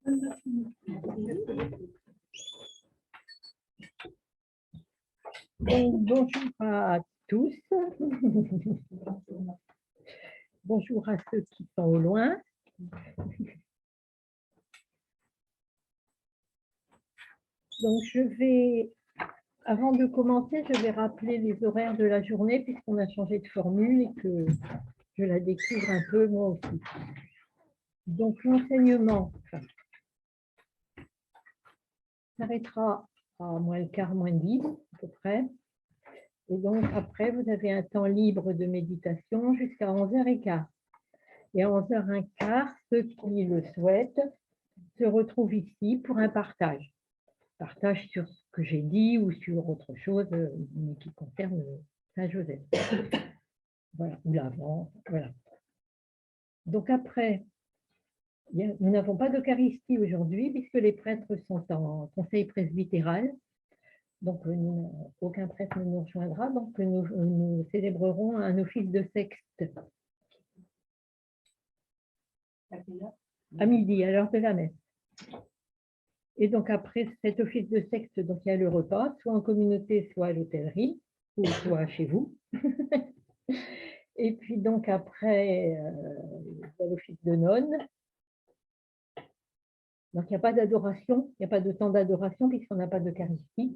Donc, bonjour à tous. Bonjour à ceux qui sont au loin. Donc, avant de commencer, je vais rappeler les horaires de la journée puisqu'on a changé de formule et que je la découvre un peu moi aussi. Donc, l'enseignement s'arrêtera à moins le quart, moins 10 à peu près. Et donc, après, vous avez un temps libre de méditation jusqu'à 11h15. Et à 11h15, ceux qui le souhaitent se retrouvent ici pour un partage. Partage sur ce que j'ai dit ou sur autre chose mais qui concerne Saint-Joseph. Voilà, ou l'avant, voilà. Donc après, nous n'avons pas d'Eucharistie aujourd'hui puisque les prêtres sont en conseil presbytéral. Donc, aucun prêtre ne nous rejoindra. Donc, nous célébrerons un office de sexte. À midi, à l'heure de la messe. Et donc, après cet office de sexte, donc, il y a le repas, soit en communauté, soit à l'hôtellerie, ou soit chez vous. Et puis, donc, après, il y a l'office de nonne. Donc, il n'y a pas d'adoration, il n'y a pas de temps d'adoration puisqu'on n'a pas d'Eucharistie.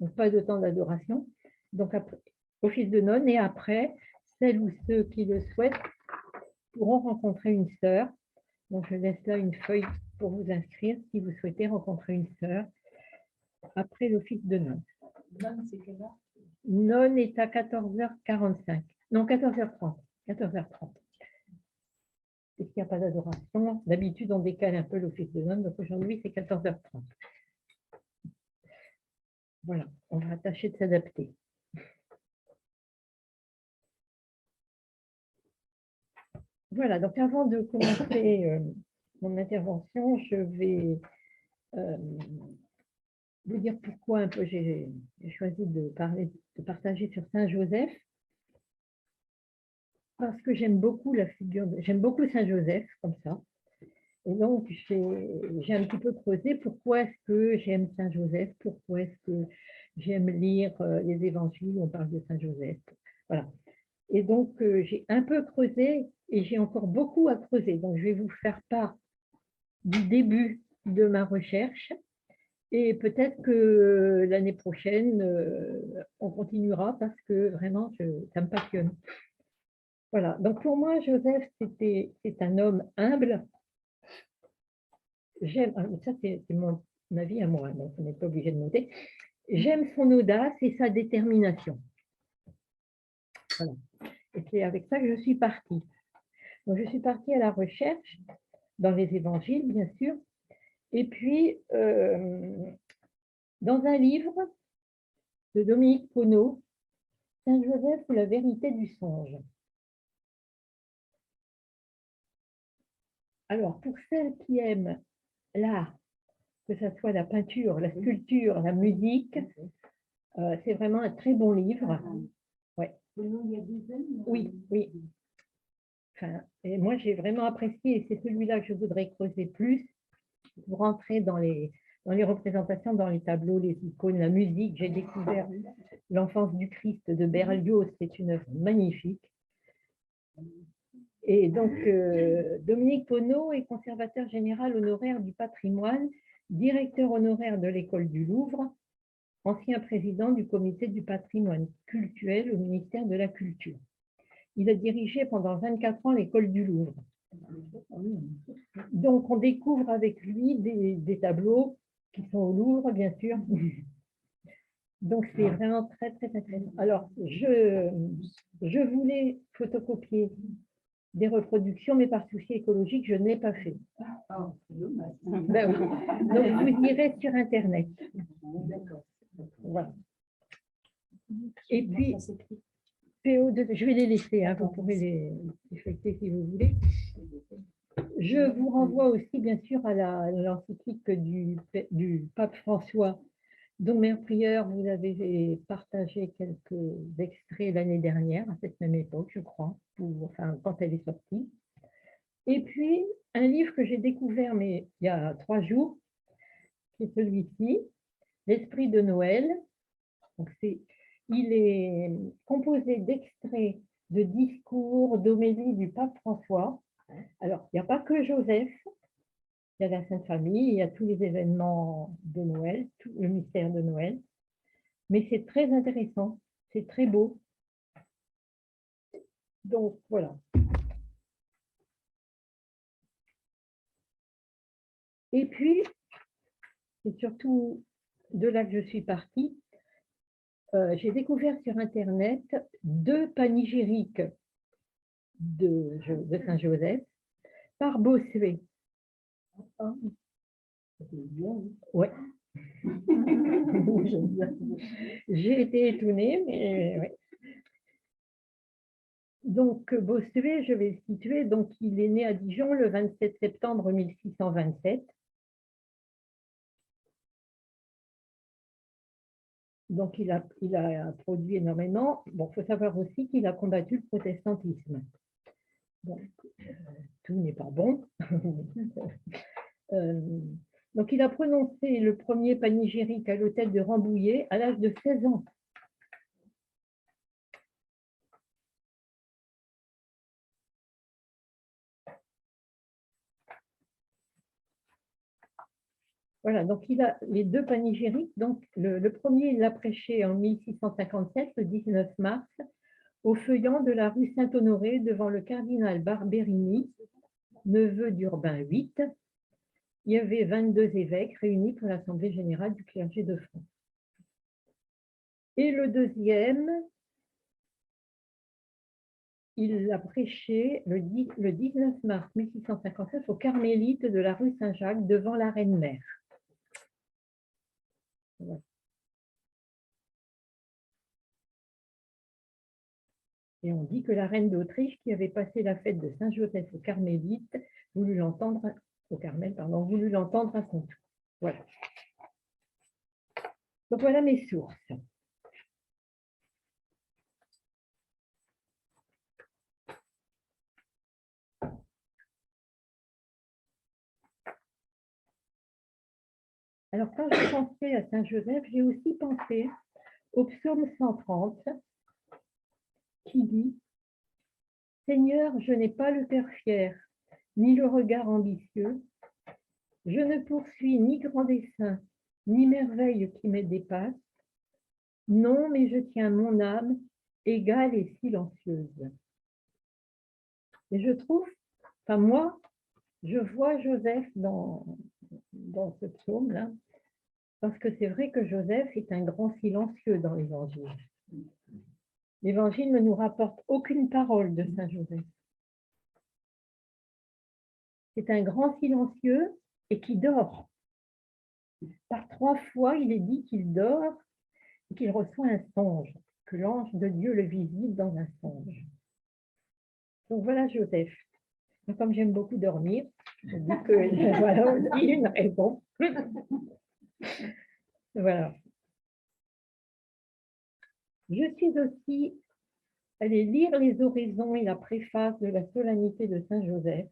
Donc, pas de temps d'adoration. Donc, après, office de nonne. Et après, celles ou ceux qui le souhaitent pourront rencontrer une sœur. Donc, je laisse là une feuille pour vous inscrire si vous souhaitez rencontrer une sœur après l'office de nonne. Nonne, c'est quelle heure? Nonne est à 14h45. Non, 14h30. 14h30. Puisqu'il n'y a pas d'adoration. D'habitude, on décale un peu l'office de nonne. Donc, aujourd'hui, c'est 14h30. Voilà, on va tâcher de s'adapter. Voilà, donc avant de commencer mon intervention, je vais vous dire pourquoi un peu j'ai choisi de partager sur Saint-Joseph. Parce que j'aime beaucoup la figure, j'aime beaucoup Saint-Joseph comme ça. Et donc, j'ai un petit peu creusé pourquoi est-ce que j'aime Saint-Joseph, pourquoi est-ce que j'aime lire les évangiles où on parle de Saint-Joseph. Voilà. Et donc, j'ai un peu creusé et j'ai encore beaucoup à creuser. Donc, je vais vous faire part du début de ma recherche et peut-être que l'année prochaine, on continuera parce que vraiment, ça me passionne. Voilà. Donc, pour moi, Joseph, c'est un homme humble. Ça c'est mon avis à moi, donc on n'est pas obligé de noter. J'aime son audace et sa détermination. Voilà. Et c'est avec ça que je suis partie. Donc, je suis partie à la recherche, dans les évangiles, bien sûr, et puis dans un livre de Dominique Pono, Saint-Joseph ou la vérité du songe. Alors, pour celles qui aiment l'art, que ce soit la peinture, la sculpture, la musique, c'est vraiment un très bon livre. Ouais. Oui, oui. Enfin, et moi, j'ai vraiment apprécié, et c'est celui-là que je voudrais creuser plus, pour rentrer dans les représentations, dans les tableaux, les icônes, la musique. J'ai découvert L'enfance du Christ de Berlioz, c'est une œuvre magnifique. Et donc, Dominique Pono est conservateur général honoraire du patrimoine, directeur honoraire de l'École du Louvre, ancien président du comité du patrimoine cultuel au ministère de la Culture. Il a dirigé pendant 24 ans l'École du Louvre. Donc, on découvre avec lui des tableaux qui sont au Louvre, bien sûr. Donc, c'est vraiment très, très intéressant. Alors, je voulais photocopier des reproductions, mais par souci écologique, je n'ai pas fait. Ben oui. Donc, vous irez sur Internet. Voilà. Et puis, PO2, je vais les laisser, hein, vous pourrez les effectuer si vous voulez. Je vous renvoie aussi, bien sûr, à l'encyclique du pape François, dont Mère Prieure, vous avez partagé quelques extraits l'année dernière, à cette même époque, je crois, enfin, quand elle est sortie. Et puis, un livre que j'ai découvert mais il y a 3 jours, qui est celui-ci, L'Esprit de Noël. Donc il est composé d'extraits de discours, d'homélies du pape François. Alors, il n'y a pas que Joseph, il y a la Sainte Famille, il y a tous les événements de Noël, tout le mystère de Noël. Mais c'est très intéressant, c'est très beau. Donc, voilà. Et puis, c'est surtout de là que je suis partie. J'ai découvert sur Internet 2 panégyriques de Saint-Joseph par Bossuet. Ouais. J'ai été étonnée, mais ouais. Donc, Bossuet, je vais le situer. Donc, il est né à Dijon le 27 septembre 1627. Donc, il a produit énormément. Bon, il faut savoir aussi qu'il a combattu le protestantisme. Donc, tout n'est pas bon. Donc, il a prononcé le premier panégyrique à l'hôtel de Rambouillet à l'âge de 16 ans. Voilà, donc il a les 2 panégyriques. Donc, le premier, il l'a prêché en 1657, le 19 mars, au feuillant de la rue Saint-Honoré devant le cardinal Barberini, neveu d'Urbain VIII. Il y avait 22 évêques réunis pour l'Assemblée générale du clergé de France. Et le deuxième, il l'a prêché le 19 mars 1659 aux Carmélites de la rue Saint-Jacques devant la Reine-Mère. Voilà. Et on dit que la reine d'Autriche, qui avait passé la fête de Saint-Joseph aux Carmélites, voulut l'entendre au Carmel, pardon, voulut l'entendre à son tour. Voilà. Donc voilà mes sources. Alors quand j'ai pensé à Saint-Joseph, j'ai aussi pensé au psaume 130 qui dit « Seigneur, je n'ai pas le cœur fier, ni le regard ambitieux. Je ne poursuis ni grand dessein, ni merveille qui me dépasse. Non, mais je tiens mon âme égale et silencieuse. » Et je trouve, enfin moi, je vois Joseph dans ce psaume-là, parce que c'est vrai que Joseph est un grand silencieux dans l'Évangile. L'Évangile ne nous rapporte aucune parole de Saint Joseph. C'est un grand silencieux et qui dort. Par 3 fois, il est dit qu'il dort et qu'il reçoit un songe, que l'ange de Dieu le visite dans un songe. Donc voilà Joseph. Comme j'aime beaucoup dormir, je dis que voilà aussi une raison. Voilà. Je suis aussi allée lire les oraisons et la préface de la solennité de Saint Joseph.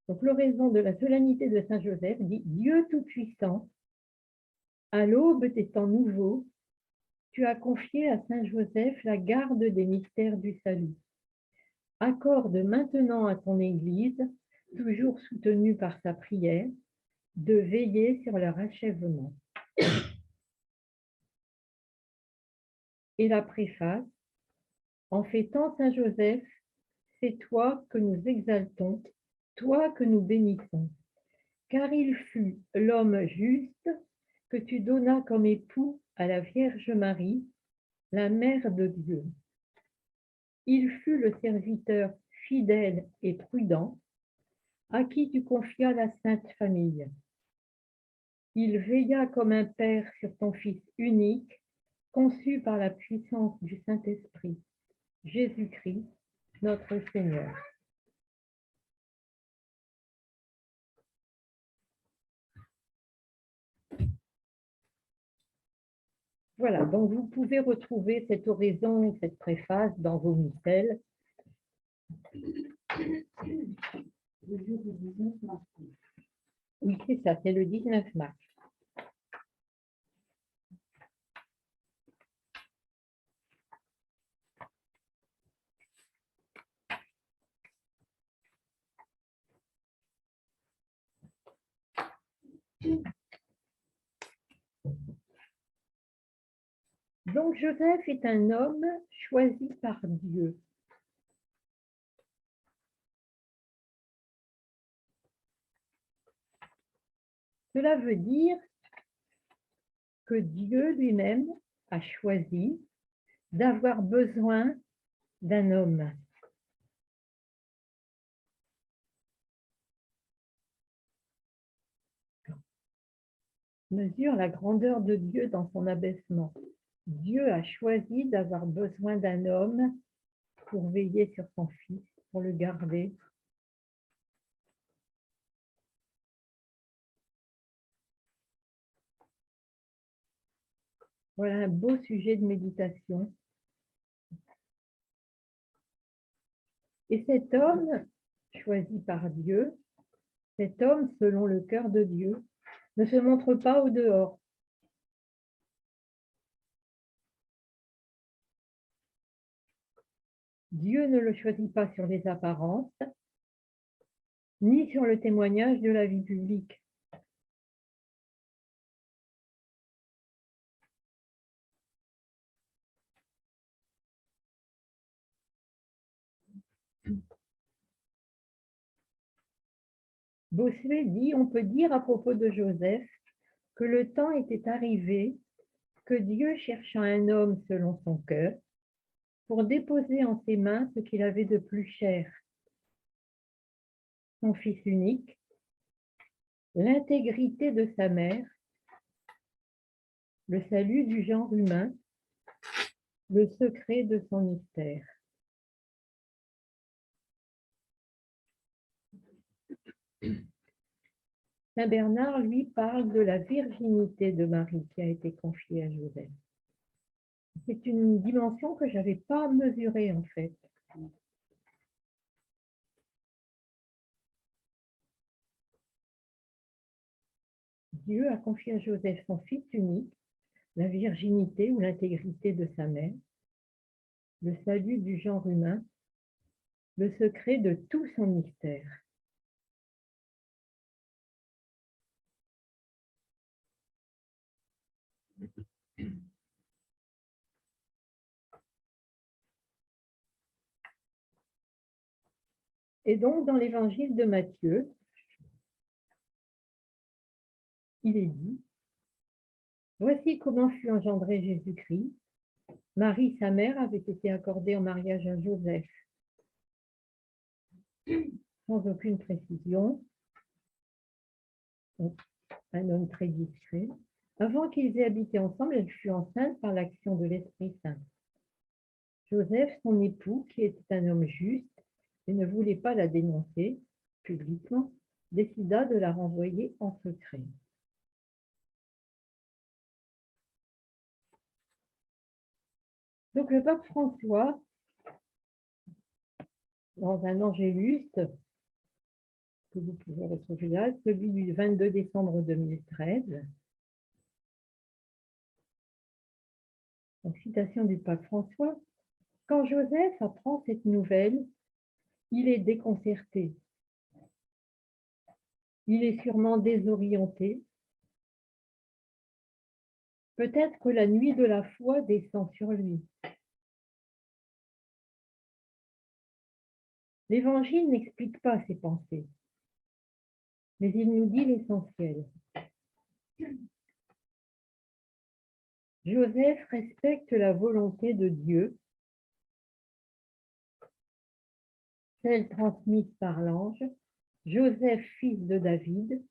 Donc l'oraison de la solennité de Saint Joseph dit « Dieu Tout-Puissant, à l'aube des temps nouveaux, tu as confié à Saint Joseph la garde des mystères du salut. Accorde maintenant à ton Église, toujours soutenue par sa prière, de veiller sur leur achèvement. » Et la préface, en fêtant Saint Joseph, c'est toi que nous exaltons, toi que nous bénissons, car il fut l'homme juste que tu donnas comme époux à la Vierge Marie, la Mère de Dieu. Il fut le serviteur fidèle et prudent à qui tu confias la Sainte Famille. Il veilla comme un père sur ton Fils unique, conçu par la puissance du Saint-Esprit, Jésus-Christ, notre Seigneur. Voilà, donc vous pouvez retrouver cette oraison, cette préface dans vos missels. Le jour du 19 mars. Oui, c'est ça, c'est le 19 mars. Donc, Joseph est un homme choisi par Dieu. Cela veut dire que Dieu lui-même a choisi d'avoir besoin d'un homme. Mesure la grandeur de Dieu dans son abaissement. Dieu a choisi d'avoir besoin d'un homme pour veiller sur son fils, pour le garder. Voilà un beau sujet de méditation. Et cet homme, choisi par Dieu, cet homme selon le cœur de Dieu, ne se montre pas au dehors. Dieu ne le choisit pas sur les apparences, ni sur le témoignage de la vie publique. Bossuet dit, on peut dire à propos de Joseph que le temps était arrivé que Dieu chercha un homme selon son cœur pour déposer en ses mains ce qu'il avait de plus cher, son fils unique, l'intégrité de sa mère, le salut du genre humain, le secret de son mystère. Saint Bernard, lui, parle de la virginité de Marie qui a été confiée à Joseph. C'est une dimension que je n'avais pas mesurée en fait. Dieu a confié à Joseph son fils unique, la virginité ou l'intégrité de sa mère, le salut du genre humain, le secret de tout son mystère. Et donc, dans l'évangile de Matthieu, il est dit, voici comment fut engendré Jésus-Christ. Marie, sa mère, avait été accordée en mariage à Joseph, sans aucune précision, un homme très discret. Avant qu'ils aient habité ensemble, elle fut enceinte par l'action de l'Esprit Saint. Joseph, son époux, qui était un homme juste et ne voulait pas la dénoncer publiquement, décida de la renvoyer en secret. Donc le pape François, dans un Angélus, que vous pouvez retrouver là, celui du 22 décembre 2013, en citation du pape François, quand Joseph apprend cette nouvelle, il est déconcerté. Il est sûrement désorienté. Peut-être que la nuit de la foi descend sur lui. L'Évangile n'explique pas ses pensées, mais il nous dit l'essentiel. Joseph respecte la volonté de Dieu, celle transmise par l'ange. Joseph, fils de David,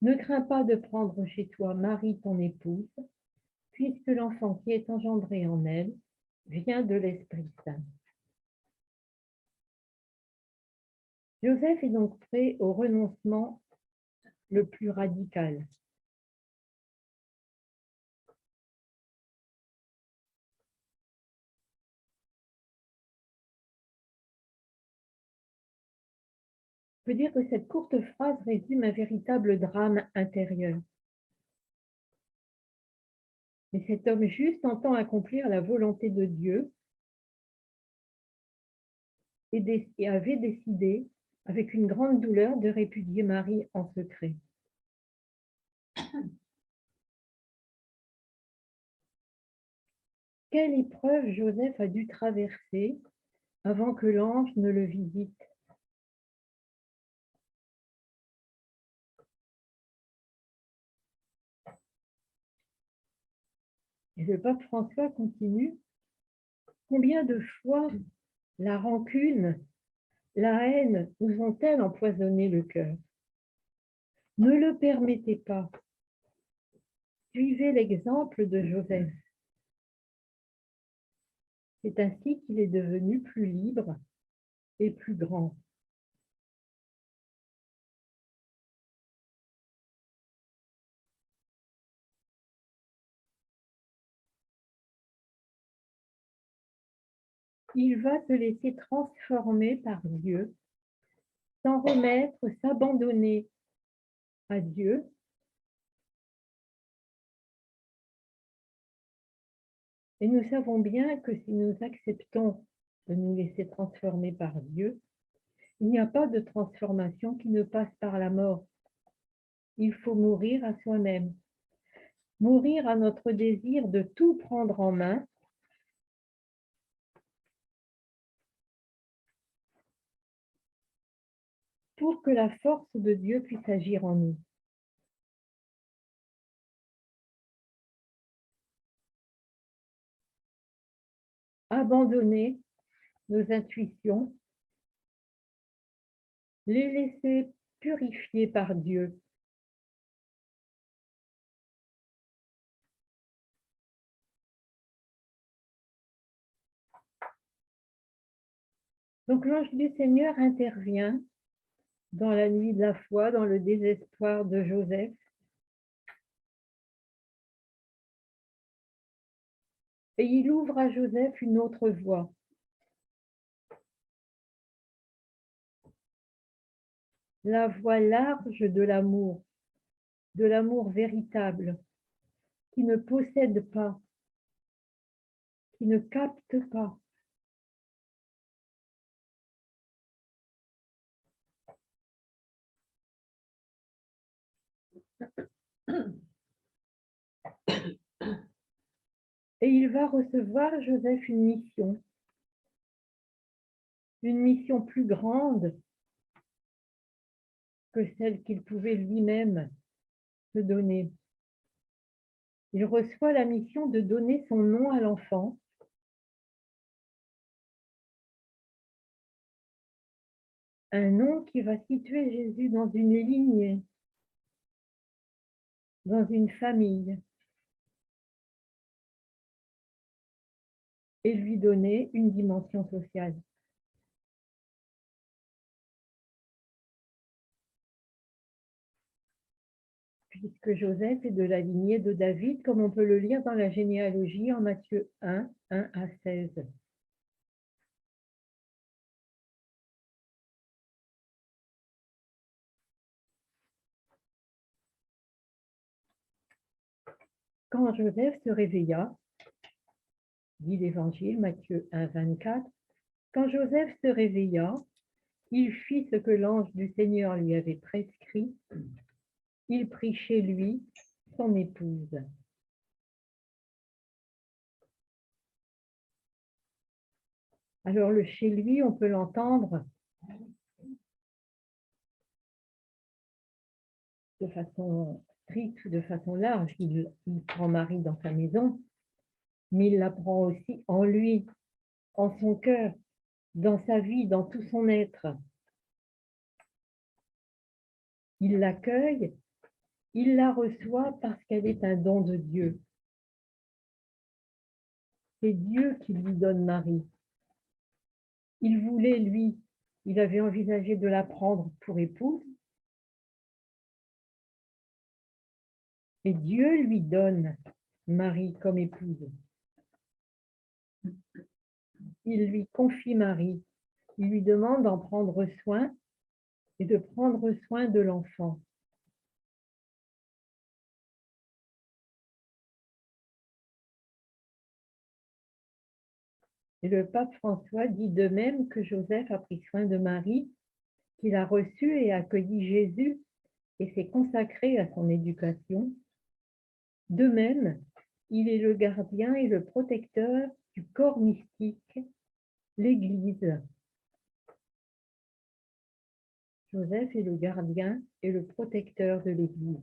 ne crains pas de prendre chez toi Marie, ton épouse, puisque l'enfant qui est engendré en elle vient de l'Esprit Saint. Joseph est donc prêt au renoncement le plus radical. peut dire que cette courte phrase résume un véritable drame intérieur. Mais cet homme juste entend accomplir la volonté de Dieu et avait décidé, avec une grande douleur, de répudier Marie en secret. Quelle épreuve Joseph a dû traverser avant que l'ange ne le visite. Et le pape François continue. Combien de fois la rancune, la haine nous ont-elles empoisonné le cœur? Ne le permettez pas. Suivez l'exemple de Joseph. C'est ainsi qu'il est devenu plus libre et plus grand. Il va se laisser transformer par Dieu, s'en remettre, s'abandonner à Dieu. Et nous savons bien que si nous acceptons de nous laisser transformer par Dieu, il n'y a pas de transformation qui ne passe par la mort. Il faut mourir à soi-même, mourir à notre désir de tout prendre en main pour que la force de Dieu puisse agir en nous. Abandonner nos intuitions, les laisser purifier par Dieu. Donc l'ange du Seigneur intervient dans la nuit de la foi, dans le désespoir de Joseph. Et il ouvre à Joseph une autre voie. La voie large de l'amour véritable, qui ne possède pas, qui ne capte pas. Et il va recevoir, Joseph, une mission plus grande que celle qu'il pouvait lui-même se donner. Il reçoit la mission de donner son nom à l'enfant, un nom qui va situer Jésus dans une lignée, dans une famille, et lui donner une dimension sociale. Puisque Joseph est de la lignée de David, comme on peut le lire dans la généalogie en Matthieu 1, 1 à 16. Quand Joseph se réveilla, dit l'Évangile, Matthieu 1, 24, quand Joseph se réveilla, il fit ce que l'ange du Seigneur lui avait prescrit. Il prit chez lui son épouse. Alors le chez lui, on peut l'entendre de façon stricte, de façon large. Il prend Marie dans sa maison, mais il la prend aussi en lui, en son cœur, dans sa vie, dans tout son être. Il l'accueille, il la reçoit parce qu'elle est un don de Dieu. C'est Dieu qui lui donne Marie. Il voulait, lui, il avait envisagé de la prendre pour épouse, et Dieu lui donne Marie comme épouse. Il lui confie Marie. Il lui demande d'en prendre soin et de prendre soin de l'enfant. Et le pape François dit de même que Joseph a pris soin de Marie, qu'il a reçu et accueilli Jésus et s'est consacré à son éducation. De même, il est le gardien et le protecteur du corps mystique, l'Église. Joseph est le gardien et le protecteur de l'Église.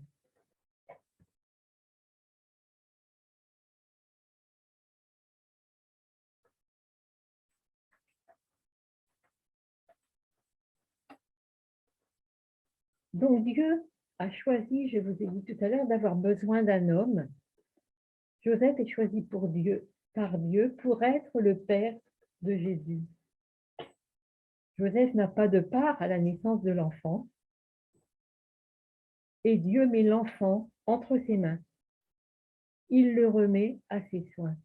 Donc Dieu a choisi, je vous ai dit tout à l'heure, d'avoir besoin d'un homme. Joseph est choisi par Dieu pour être le père de Jésus. Joseph n'a pas de part à la naissance de l'enfant et Dieu met l'enfant entre ses mains. Il le remet à ses soins.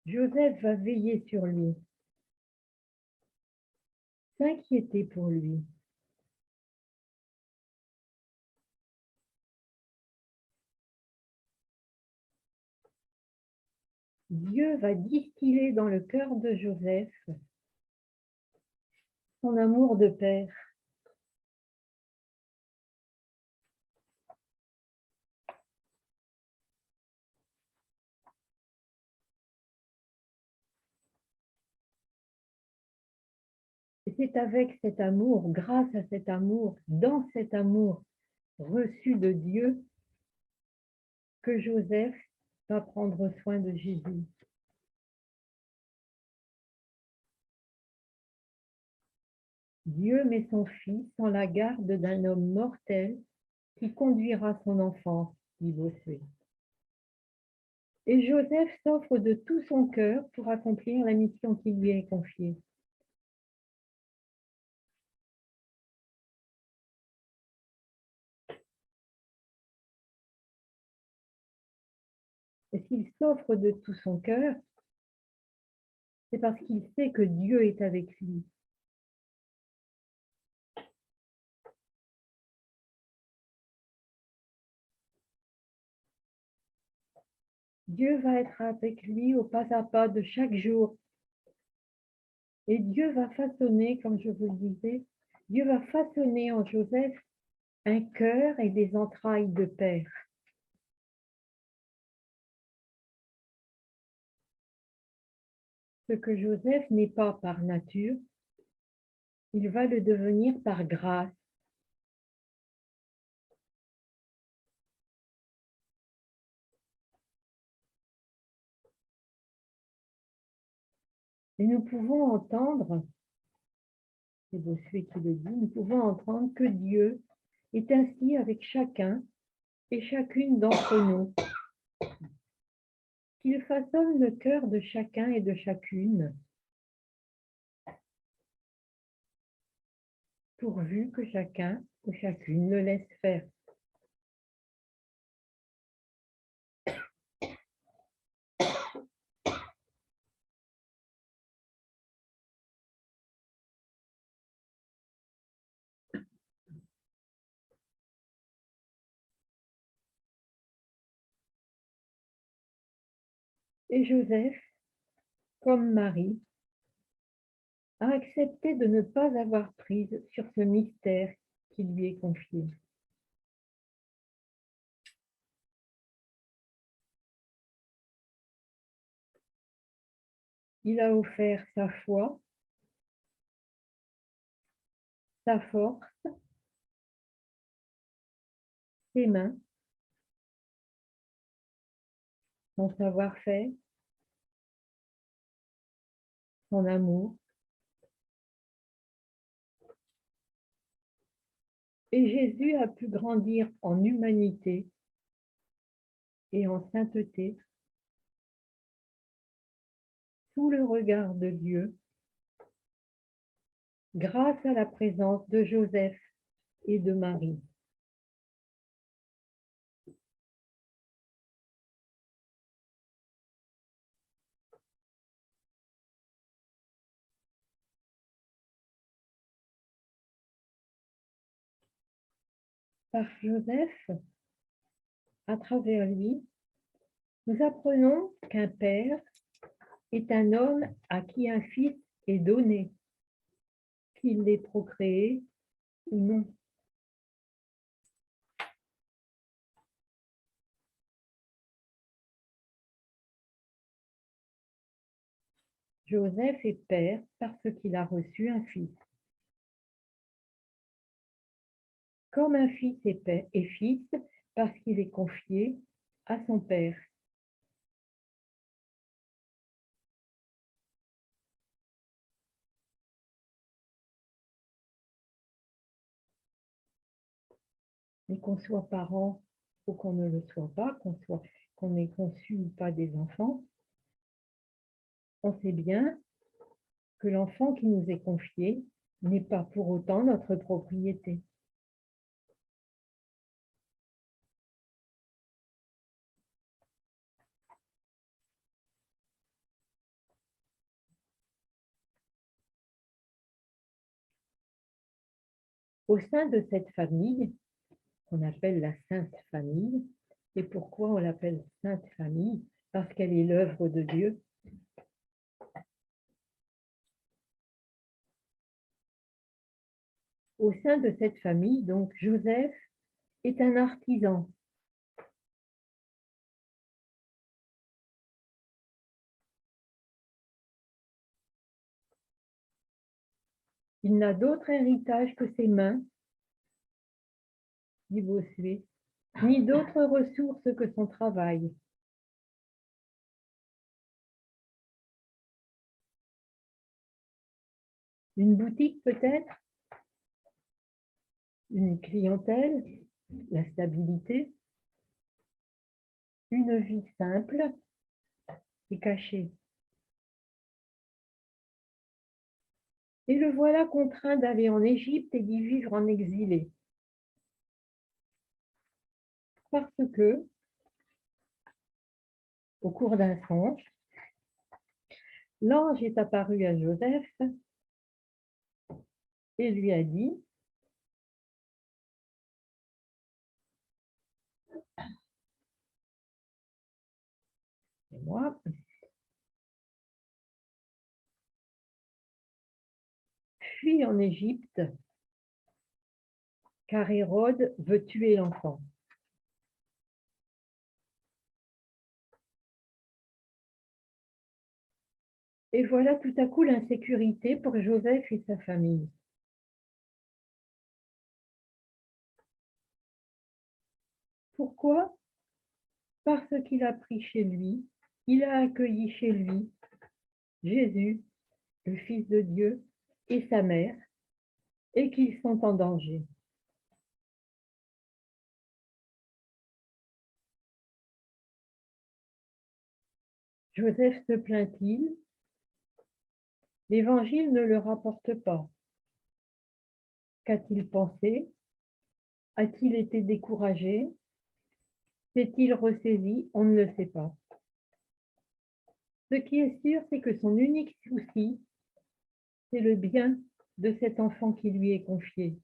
Joseph va veiller sur lui, s'inquiéter pour lui. Dieu va distiller dans le cœur de Joseph son amour de père. Et c'est avec cet amour, grâce à cet amour, dans cet amour reçu de Dieu, que Joseph va prendre soin de Jésus. Dieu met son fils en la garde d'un homme mortel qui conduira son enfance, dit Bossuet. Et Joseph s'offre de tout son cœur pour accomplir la mission qui lui est confiée. Et s'il s'offre de tout son cœur, c'est parce qu'il sait que Dieu est avec lui. Dieu va être avec lui au pas à pas de chaque jour. Et Dieu va façonner, comme je vous le disais, Dieu va façonner en Joseph un cœur et des entrailles de père. Ce que Joseph n'est pas par nature, il va le devenir par grâce. Et nous pouvons entendre, c'est Bossuet qui le dit, nous pouvons entendre que Dieu est ainsi avec chacun et chacune d'entre nous, qu'il façonne le cœur de chacun et de chacune, pourvu que chacun ou chacune le laisse faire. Et Joseph, comme Marie, a accepté de ne pas avoir prise sur ce mystère qui lui est confié. Il a offert sa foi, sa force, ses mains, son savoir-faire, son amour. Et Jésus a pu grandir en humanité et en sainteté sous le regard de Dieu, grâce à la présence de Joseph et de Marie. par Joseph, à travers lui, nous apprenons qu'un père est un homme à qui un fils est donné, qu'il l'ait procréé ou non. Joseph est père parce qu'il a reçu un fils. Comme un fils est père et fils parce qu'il est confié à son père. Mais qu'on soit parent ou qu'on ne le soit pas, qu'on ait conçu ou pas des enfants, on sait bien que l'enfant qui nous est confié n'est pas pour autant notre propriété. Au sein de cette famille, qu'on appelle la Sainte Famille, et pourquoi on l'appelle Sainte Famille? Parce qu'elle est l'œuvre de Dieu. Au sein de cette famille, donc, Joseph est un artisan. Il n'a d'autre héritage que ses mains, dit Bossuet, ni d'autres ressources que son travail. Une boutique peut-être, une clientèle, la stabilité, une vie simple et cachée. Et le voilà contraint d'aller en Égypte et d'y vivre en exilé. Parce que, au cours d'un songe, l'ange est apparu à Joseph et lui a dit: et moi, fuis en Égypte, car Hérode veut tuer l'enfant. Et voilà tout à coup l'insécurité pour Joseph et sa famille. Pourquoi? Parce qu'il a pris chez lui, il a accueilli chez lui Jésus, le Fils de Dieu, et sa mère, et qu'ils sont en danger. Joseph se plaint-il? L'Évangile ne le rapporte pas. Qu'a-t-il pensé? A-t-il été découragé? S'est-il ressaisi? On ne le sait pas. Ce qui est sûr, c'est que son unique souci, c'est le bien de cet enfant qui lui est confié.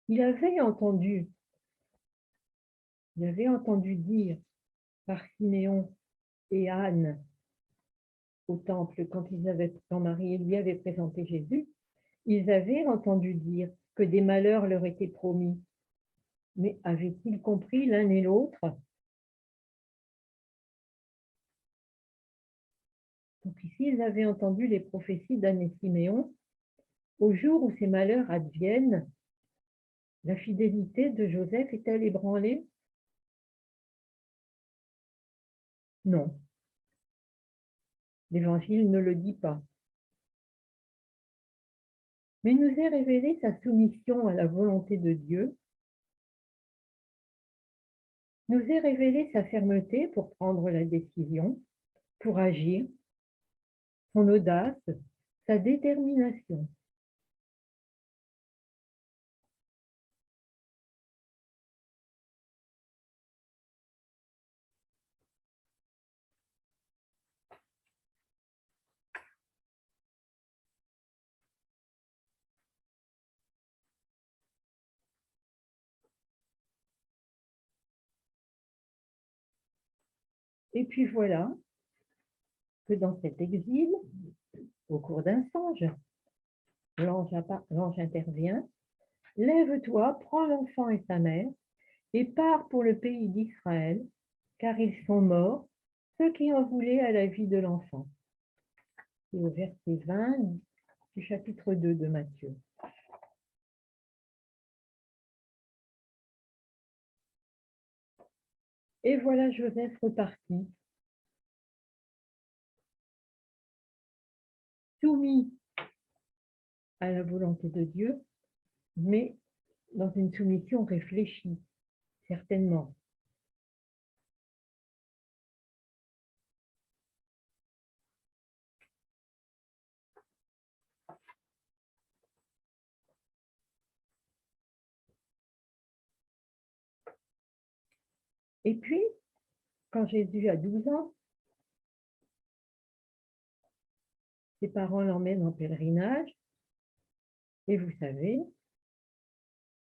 Il avait entendu dire par Siméon et Anne au temple, quand Marie lui avait présenté Jésus, ils avaient entendu dire que des malheurs leur étaient promis. Mais avaient-ils compris l'un et l'autre? Donc ici, ils avaient entendu les prophéties d'Anne et Siméon. Au jour où ces malheurs adviennent, la fidélité de Joseph est-elle ébranlée? Non, l'Évangile ne le dit pas. Mais nous est révélée sa soumission à la volonté de Dieu, nous est révélée sa fermeté pour prendre la décision, pour agir, son audace, sa détermination. Et puis voilà que dans cet exil, au cours d'un songe, l'ange intervient. Lève-toi, prends l'enfant et sa mère, et pars pour le pays d'Israël, car ils sont morts, ceux qui en voulaient à la vie de l'enfant. C'est au verset 20 du chapitre 2 de Matthieu. Et voilà Joseph reparti, soumis à la volonté de Dieu, mais dans une soumission réfléchie, certainement. Et puis, quand Jésus a 12 ans, ses parents l'emmènent en pèlerinage, et vous savez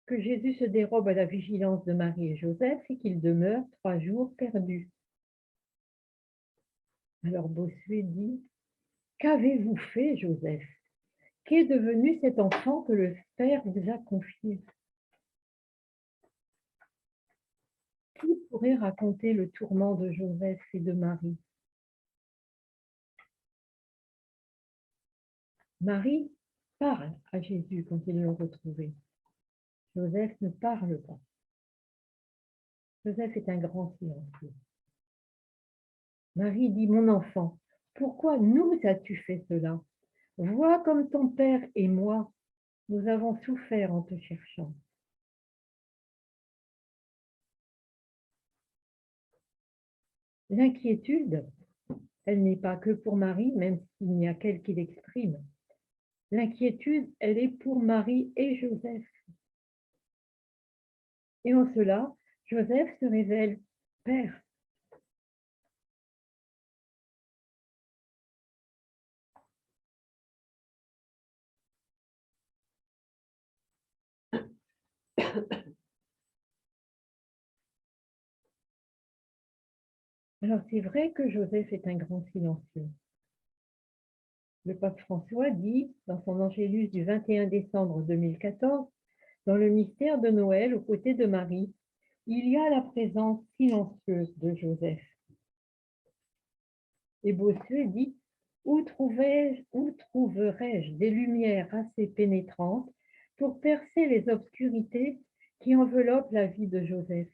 que Jésus se dérobe à la vigilance de Marie et Joseph et qu'il demeure 3 jours perdu. Alors Bossuet dit, qu'avez-vous fait, Joseph? Qu'est devenu cet enfant que le Père vous a confié? Qui pourrait raconter le tourment de Joseph et de Marie? Marie parle à Jésus quand ils l'ont retrouvé. Joseph ne parle pas. Joseph est un grand silencieux. Marie dit, mon enfant, pourquoi nous as-tu fait cela? Vois comme ton père et moi, nous avons souffert en te cherchant. L'inquiétude, elle n'est pas que pour Marie, même s'il n'y a qu'elle qui l'exprime. L'inquiétude, elle est pour Marie et Joseph. Et en cela, Joseph se révèle père. Alors c'est vrai que Joseph est un grand silencieux. Le pape François dit, dans son Angélus du 21 décembre 2014, dans le mystère de Noël, aux côtés de Marie, il y a la présence silencieuse de Joseph. Et Bossuet dit, où trouverais-je des lumières assez pénétrantes pour percer les obscurités qui enveloppent la vie de Joseph?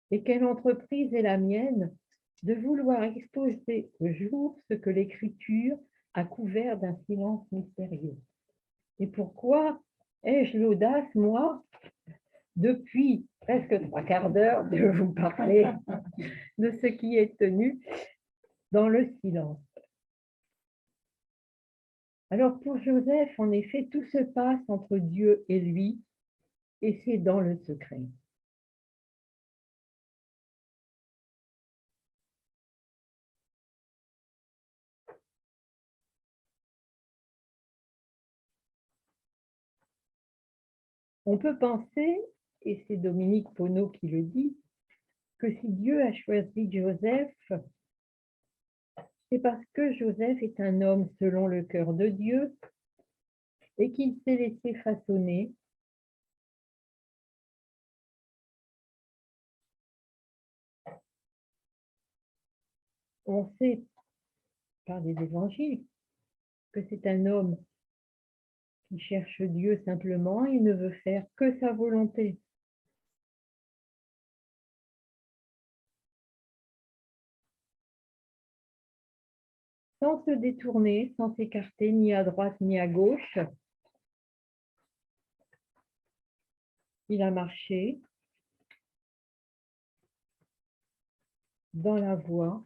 Et quelle entreprise est la mienne de vouloir exposer au jour ce que l'Écriture a couvert d'un silence mystérieux. Et pourquoi ai-je l'audace, moi, depuis presque 3/4 d'heure, de vous parler de ce qui est tenu dans le silence? Alors pour Joseph, en effet, tout se passe entre Dieu et lui, et c'est dans le secret. On peut penser, et c'est Dominique Poneau qui le dit, que si Dieu a choisi Joseph, c'est parce que Joseph est un homme selon le cœur de Dieu et qu'il s'est laissé façonner on sait par les évangiles que c'est un homme qui cherche Dieu simplement, il ne veut faire que sa volonté. Sans se détourner, sans s'écarter ni à droite ni à gauche, il a marché dans la voie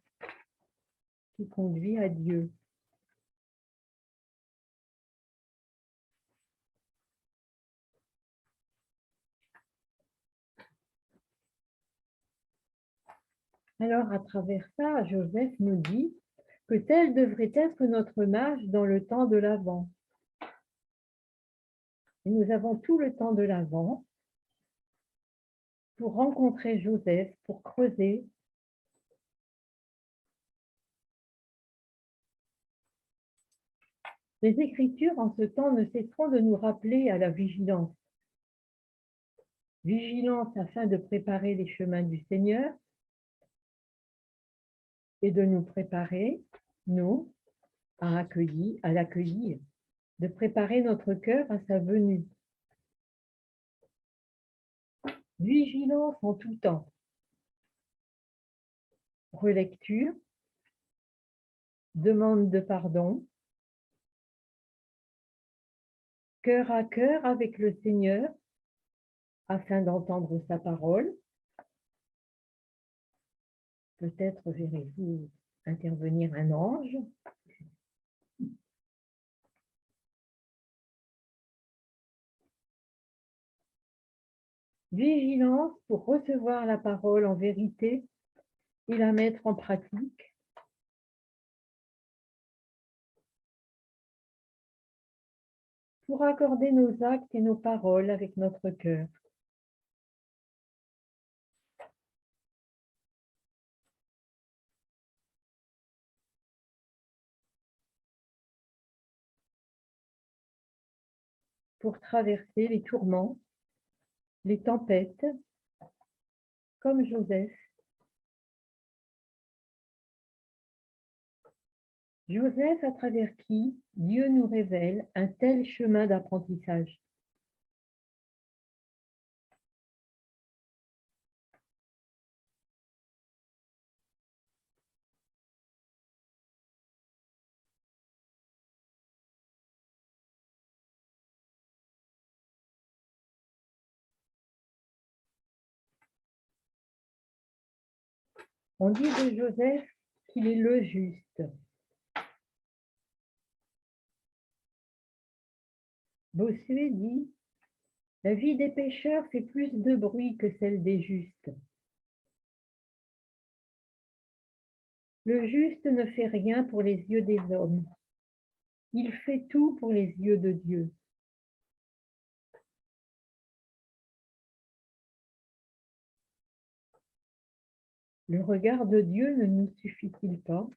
qui conduit à Dieu. Alors, à travers ça, Joseph nous dit que tel devrait être notre marche dans le temps de l'Avent. Et nous avons tout le temps de l'Avent pour rencontrer Joseph, pour creuser Les Écritures en ce temps ne cesseront de nous rappeler à la vigilance. Vigilance afin de préparer les chemins du Seigneur et de nous préparer, nous, à l'accueillir, de préparer notre cœur à sa venue. Vigilance en tout temps. Relecture, demande de pardon, cœur à cœur avec le Seigneur, afin d'entendre sa parole. Peut-être verrez-vous intervenir un ange. Vigilance pour recevoir la parole en vérité et la mettre en pratique. Pour accorder nos actes et nos paroles avec notre cœur. Pour traverser les tourments, les tempêtes, comme Joseph. Joseph, à travers qui Dieu nous révèle un tel chemin d'apprentissage. On dit de Joseph qu'il est le juste. Bossuet dit « La vie des pécheurs fait plus de bruit que celle des justes. » Le juste ne fait rien pour les yeux des hommes. Il fait tout pour les yeux de Dieu. Le regard de Dieu ne nous suffit-il pas?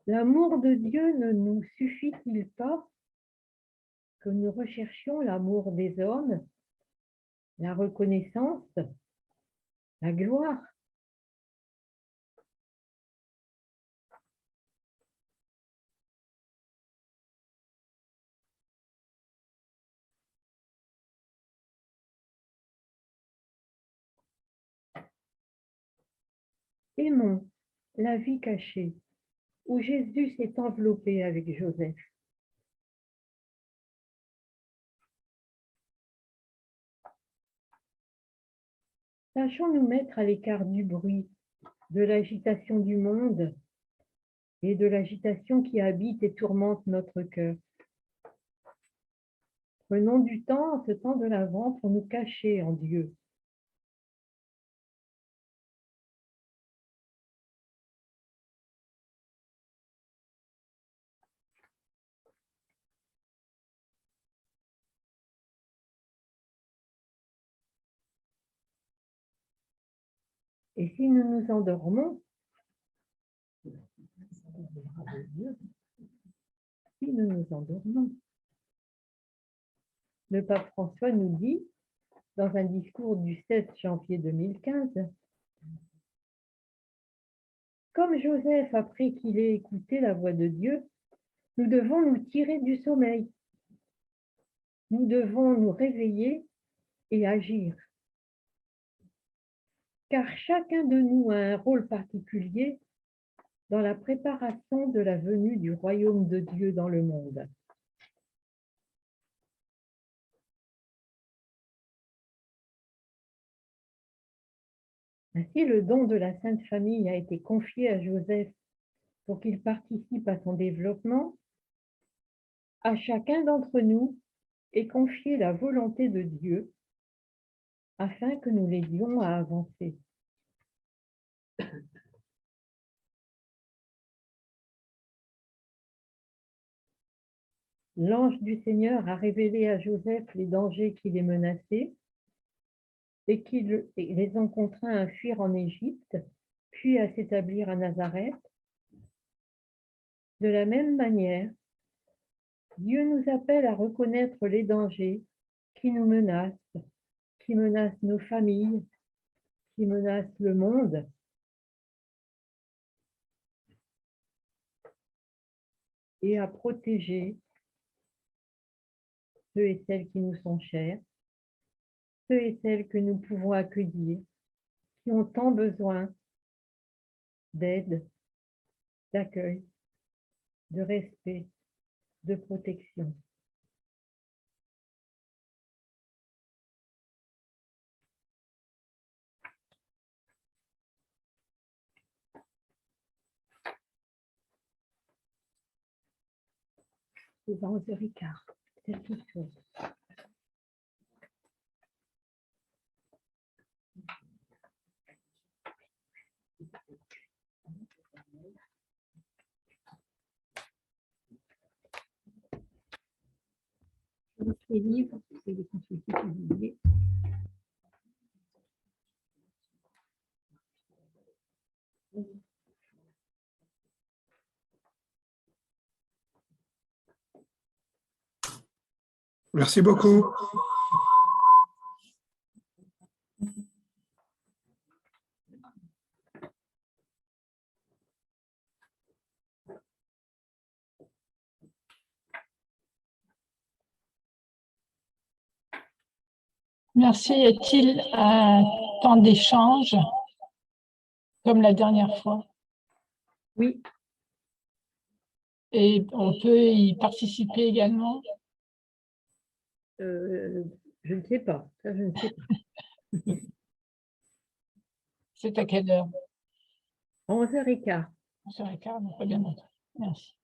L'amour de Dieu ne nous suffit-il pas que nous recherchions l'amour des hommes, la reconnaissance, la gloire? Aimons la vie cachée, où Jésus s'est enveloppé avec Joseph. Sachons nous mettre à l'écart du bruit, de l'agitation du monde et de l'agitation qui habite et tourmente notre cœur. Prenons du temps, ce temps de l'Avent, pour nous cacher en Dieu. Et si nous nous endormons, le pape François nous dit, dans un discours du 16 janvier 2015, « Comme Joseph, après qu'il ait écouté la voix de Dieu, nous devons nous tirer du sommeil. Nous devons nous réveiller et agir. Car chacun de nous a un rôle particulier dans la préparation de la venue du royaume de Dieu dans le monde. » Ainsi, le don de la Sainte Famille a été confié à Joseph pour qu'il participe à son développement. À chacun d'entre nous est confiée la volonté de Dieu afin que nous l'aidions à avancer. L'ange du Seigneur a révélé à Joseph les dangers qui les menaçaient et qui les ont contraints à fuir en Égypte, puis à s'établir à Nazareth. De la même manière, Dieu nous appelle à reconnaître les dangers qui nous menacent nos familles, qui menacent le monde, et à protéger ceux et celles qui nous sont chers, ceux et celles que nous pouvons accueillir, qui ont tant besoin d'aide, d'accueil, de respect, de protection. C'est à 11h15, c'est tout chose. Les livres, c'est les consulter si vous voulez. Merci beaucoup. Merci. Est-il un temps d'échange comme la dernière fois? Oui, Et on peut y participer également? je ne sais pas. Ça, je ne sais pas. C'est à quelle heure? 11h15. 11h15, très bien noté. Merci.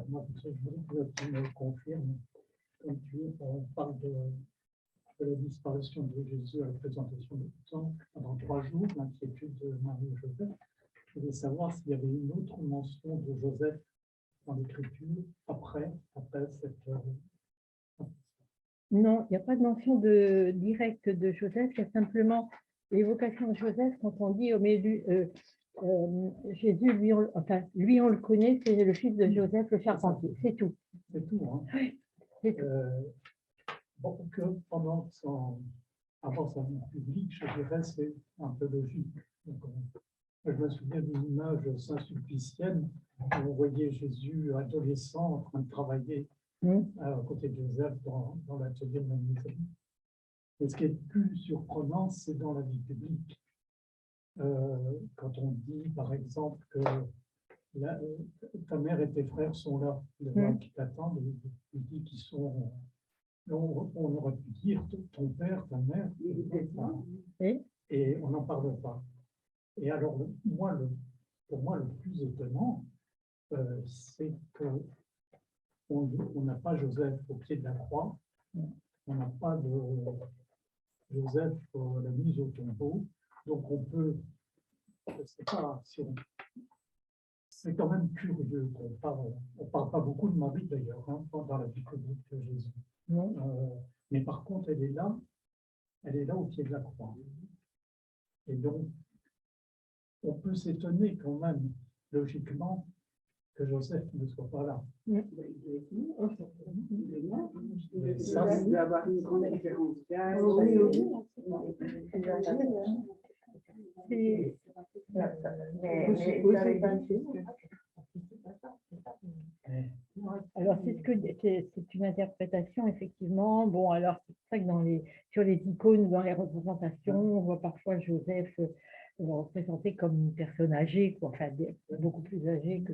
Moi, je voudrais que tu me confirmes, quand on parle de la disparition de Jésus à la présentation du temple pendant 3 jours, l'inquiétude de Marie et Joseph. Je voulais savoir s'il y avait une autre mention de Joseph dans l'Écriture après cette. Non, il n'y a pas de mention directe de Joseph, il y a simplement l'évocation de Joseph quand on dit Jésus, lui on le connaît, c'est le fils de Joseph le charpentier, c'est tout. C'est tout, hein. Oui, c'est tout. Bon, que avant sa vie publique, je dirais, c'est un peu logique. Donc, je me souviens d'une image saint-sulpicienne où on voyait Jésus adolescent en train de travailler à côté de Joseph dans l'atelier de mademoiselle. Et ce qui est plus surprenant, c'est dans la vie publique. Quand on dit, par exemple, que ta mère et tes frères sont là, le roi qui t'attendent, il dit qu'ils sont. On aurait pu dire ton père, ta mère, et on n'en parle pas. Et alors, pour moi, le plus étonnant, c'est qu'on n'a pas Joseph au pied de la croix, on n'a pas de Joseph la mise au tombeau, donc on peut, je ne sais pas si on. C'est quand même curieux qu'on parle. On ne parle pas beaucoup de Marie d'ailleurs, hein, dans la vie publique de Jésus. Mais par contre, elle est là au pied de la croix. Et donc, on peut s'étonner quand même, logiquement, que Joseph ne soit pas là. Mais ça, il doit y avoir une grande différence d'âge. Alors, c'est une interprétation, effectivement. Bon, alors, c'est pour ça que sur les icônes, dans les représentations, on voit parfois Joseph représenté comme une personne âgée, quoi, enfin, beaucoup plus âgée que.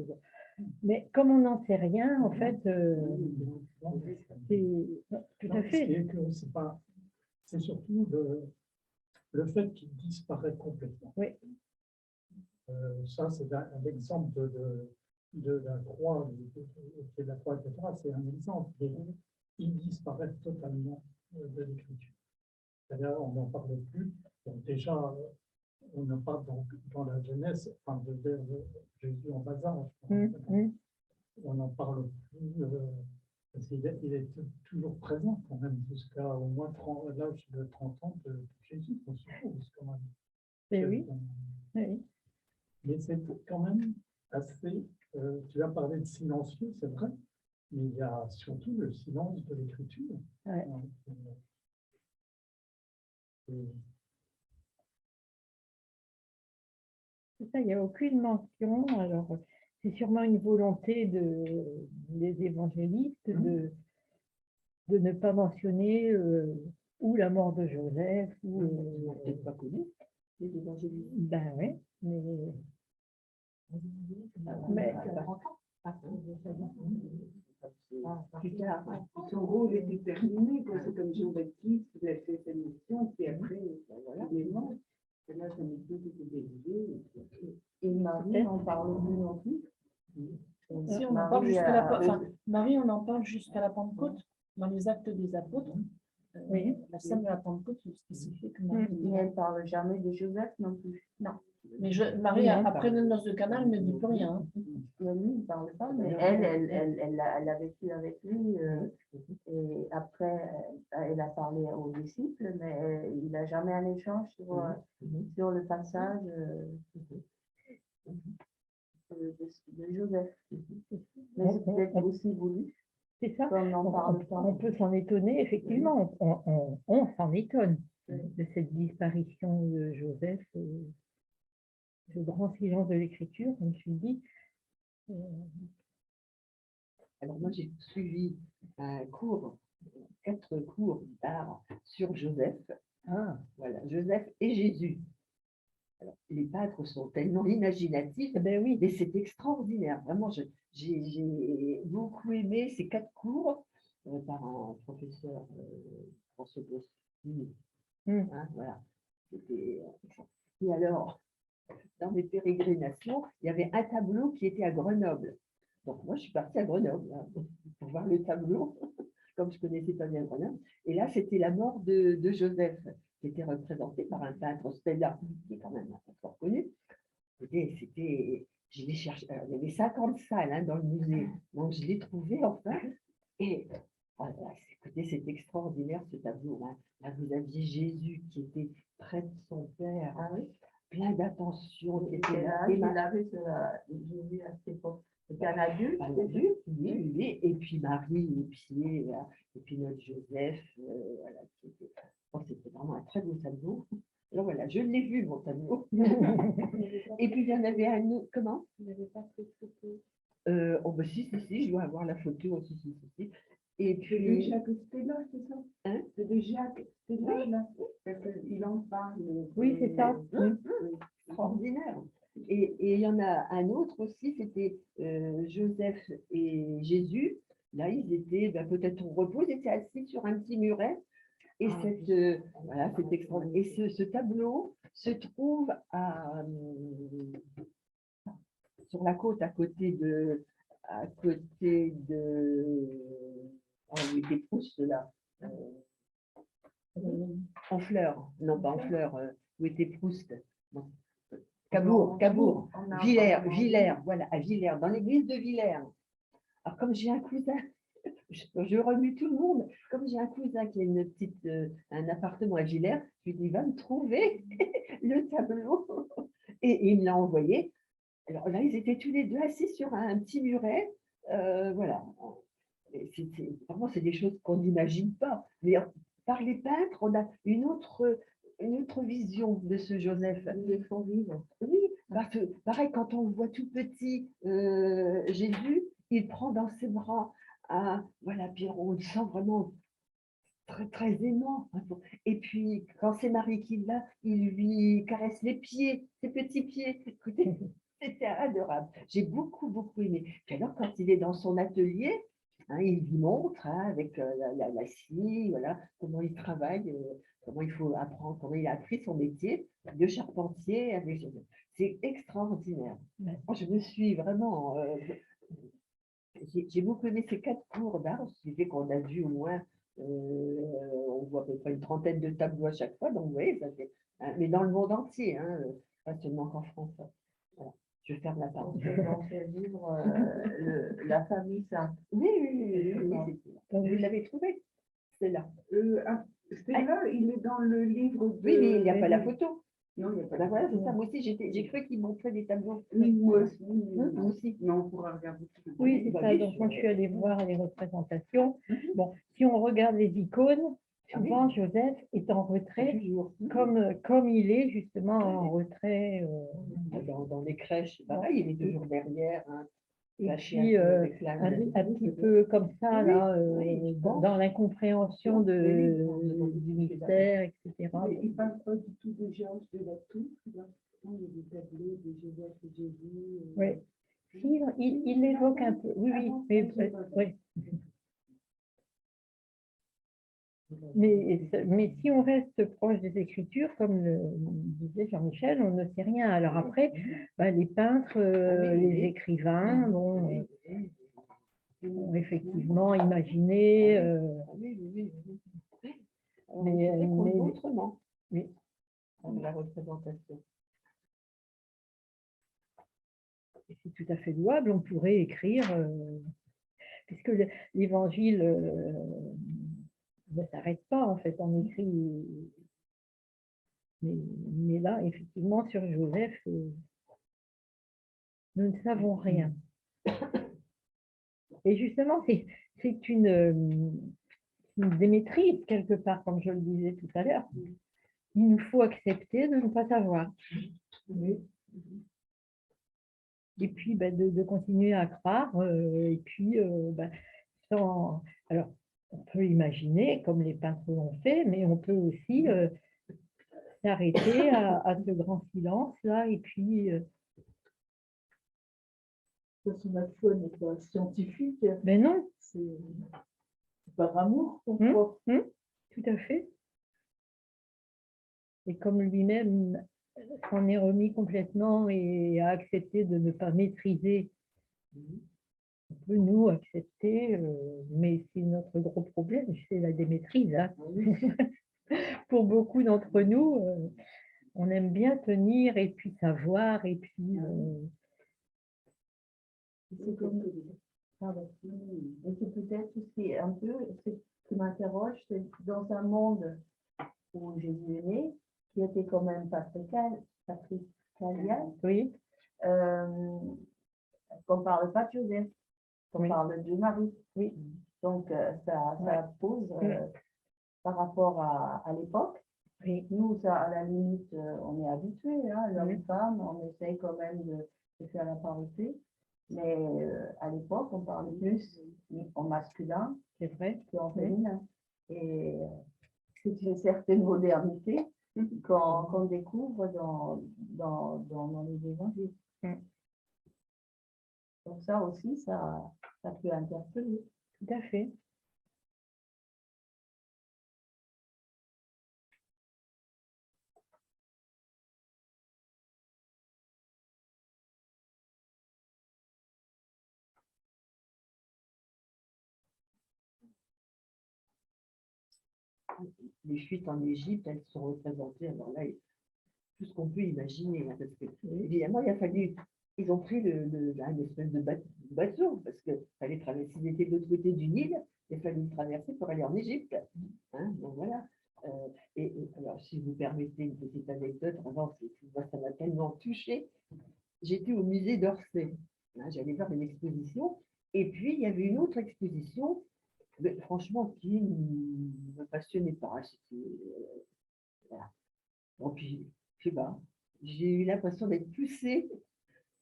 Mais comme on n'en sait rien, en fait, c'est tout à fait. C'est pas c'est surtout le fait qu'il disparaît complètement. Oui. Ça, c'est un exemple de la croix, de la croix, etc. C'est un exemple. Et il disparaît totalement de l'écriture. D'ailleurs, on n'en parle plus. Donc déjà, on n'a pas dans la Genèse, enfin, de Jésus en bas âge. On n'en parle plus. Parce qu'il est toujours présent quand même jusqu'à au moins l'âge de 30 ans de Jésus, on suppose quand même. Mais oui. Oui. Mais c'est quand même assez. Tu as parlé de silencieux, c'est vrai, mais il y a surtout le silence de l'écriture. Ouais. C'est ça, il n'y a aucune mention. Alors, c'est sûrement une volonté des évangélistes de ne pas mentionner ou la mort de Joseph. Ou, peut-être pas connu, les évangélistes. Ben oui, mais Plus tard, son rôle était terminé, quoi. C'est comme Jean-Baptiste, il a fait sa mission, puis après, voilà, il est mort. Et là, sa mission était délivrée. Et Marie, on parle plus non plus. Si on en parle jusqu'à Marie, on en parle jusqu'à la Pentecôte, dans les actes des apôtres. Oui. La scène de la Pentecôte, c'est spécifique. Et elle ne parle jamais de Joseph non plus. Non. Mais Marie, après le noce de Cana, elle ne dit plus rien. Hein. Lui, il ne parle pas, mais elle a vécu avec lui. Et après, elle a parlé aux disciples, mais il n'a jamais un échange sur le passage de Joseph. Mais c'est peut-être aussi voulu. c'est ça. Comme on parle On peut s'en étonner, effectivement. On s'en étonne de cette disparition de Joseph. Ce grand silence de l'écriture, comme je dis. Alors moi, j'ai suivi un cours, 4 cours d'art sur Joseph. Ah, Voilà, Joseph et Jésus. Alors, les pâtres sont tellement imaginatifs, ben oui. mais c'est extraordinaire. Vraiment, j'ai beaucoup aimé ces 4 cours par un professeur François Bossi. Voilà. Et alors, dans mes pérégrinations, il y avait un tableau qui était à Grenoble. Donc moi, je suis partie à Grenoble pour voir le tableau, comme je ne connaissais pas bien Grenoble. Et là, c'était la mort de Joseph, qui était représenté par un peintre Stella, qui est quand même un peintre connu. Je l'ai cherché, il y avait 50 salles dans le musée, donc je l'ai trouvé enfin. Et voilà, écoutez, c'est extraordinaire ce tableau. Là, vous aviez Jésus qui était près de son père, plein d'attention. Il avait Jésus à cette époque. C'était un adulte. Oui. Et puis Marie, les pieds, et puis notre Joseph. Voilà, c'était vraiment un très beau tableau. Alors voilà, je l'ai vu, mon tableau. Et puis il y en avait un autre. Comment? Vous n'avez pas fait de photo. Oh, bah si, je dois avoir la photo aussi. Si. Et C'est de puis. Jacques Stella, c'est ça? Hein? C'est de Jacques Stella, là. Il en parle. Oui, c'est ça. Extraordinaire. Et il y en a un autre aussi, c'était Joseph et Jésus. Là, ils étaient peut-être au repos, ils étaient assis sur un petit muret. Et voilà, c'est extraordinaire. Et ce tableau se trouve sur la côte, à côté de où était Proust, là. En fleurs, non pas en fleurs, où était Proust. Bon. Cabourg, Villers, voilà, à Villers, dans l'église de Villers. Alors, comme j'ai un cousin, je remue tout le monde, comme j'ai un cousin qui a un appartement à Villers, je lui dis, va me trouver le tableau. Et il me l'a envoyé. Alors là, ils étaient tous les deux assis sur un petit muret. Voilà. Vraiment, c'est des choses qu'on n'imagine pas. Mais par les peintres, on a une autre vision de ce Joseph. Oui, parce que pareil, quand on le voit tout petit, Jésus, il prend dans ses bras, voilà, puis on le sent vraiment très, très aimant. Et puis, quand c'est Marie qui l'a, il lui caresse les pieds, ses petits pieds. Écoutez, c'était adorable. J'ai beaucoup, beaucoup aimé. Puis alors, quand il est dans son atelier, Hein, il lui montre avec la scie, voilà, comment il travaille, comment il faut apprendre, comment il a appris son métier de charpentier. C'est extraordinaire. Ouais. Moi, je me suis vraiment. J'ai beaucoup aimé ces 4 cours d'art, ce qui fait qu'on a vu au moins, on voit à peu près une trentaine de tableaux à chaque fois, donc vous voyez, ça fait, hein, mais dans le monde entier, hein, pas seulement qu'en France. Voilà. Je ferme la On parenthèse. fait dans ce livre La famille sainte. Oui, oui, oui, oui, oui, c'est ça. Donc, vous l'avez trouvé, c'est là. C'est là, il est dans le livre de... Oui, mais il n'y a pas la photo. Non, il n'y a pas Ben la voilà, photo. c'est ça. Moi aussi, j'ai cru qu'il montrait des tableaux. Oui, moi aussi. Moi aussi. Mais on pourra regarder. Oui, c'est Bah ça. oui, Donc, je- moi, je suis allée voir les représentations. Mhm. Bon, si on regarde les icônes, Ah oui. souvent, Joseph est en retrait, Toujours. comme il est justement en retrait. Dans les crèches, c'est pareil, il est toujours derrière, hein, Et caché puis, un peu avec la un petit peu comme ça, Oui, là, oui, je pense. dans l'incompréhension du mystère, etc. Mais il ne parle pas du tout de Georges de la Tour. Là. Il y a des tableaux de Joseph et Jésus. Oui. Si, il l'évoque un peu. Oui, oui, mais, oui. Mais si on reste proche des Écritures, comme le disait Jean-Michel, on ne sait rien. Alors après, les peintres, les écrivains, bon, ont effectivement imaginé. Oui, oui, oui, oui. Alors, Mais- c'est vrai qu'on le mais- voit autrement, Oui. avec la représentation. Et c'est tout à fait louable, on pourrait écrire, puisque l'évangile ne s'arrête pas, en fait, on écrit. Mais là, effectivement, sur Joseph, nous ne savons rien. Et justement, c'est une démaîtrise, quelque part, comme je le disais tout à l'heure. Il nous faut accepter de ne pas savoir. Et puis, de continuer à croire. Et puis, alors, on peut imaginer, comme les peintres l'ont fait, mais on peut aussi s'arrêter à ce grand silence-là. Et puis, La foi n'est pas scientifique, ben non, c'est par amour qu'on Hum. croit. tout à fait. Et comme lui-même s'en est remis complètement et a accepté de ne pas maîtriser, on peut nous accepter, mais c'est notre gros problème, c'est la démaîtrise. Hein. Pour beaucoup d'entre nous, on aime bien tenir et puis savoir et puis C'est comme... Pardon. Et c'est peut-être aussi un peu ce qui m'interroge, c'est dans un monde où Jésus est né, qui était quand même patriarcal, oui, qu'on ne parle pas de Joseph, qu'on Oui. parle de Marie. Oui. Donc, ça Ouais. pose, par rapport à l'époque, oui, nous, ça, à la limite, on est habitués, hein, l'homme, Oui. femme, on essaye quand même de faire la parité. Mais à l'époque, on parlait plus en masculin c'est vrai. qu'en Oui. féminin. Et c'est une certaine modernité qu'on découvre dans les évangiles. Mm. Donc ça aussi, ça peut interpeller. Tout à fait. Les fuites en Égypte, elles sont représentées, alors là, tout ce qu'on peut imaginer, hein, parce que, évidemment, il a fallu, ils ont pris un espèce de bateau, parce qu'il fallait traverser, s'ils étaient de l'autre côté du Nil, il fallait le traverser pour aller en Égypte. Hein, donc voilà. Alors, si vous permettez une petite anecdote, avant, moi, ça m'a tellement touchée. J'étais au musée d'Orsay. Hein, j'allais voir une exposition, et puis il y avait une autre exposition, mais, franchement, qui ne me passionnait pas. Voilà. Bon, puis, je sais pas, j'ai eu l'impression d'être poussée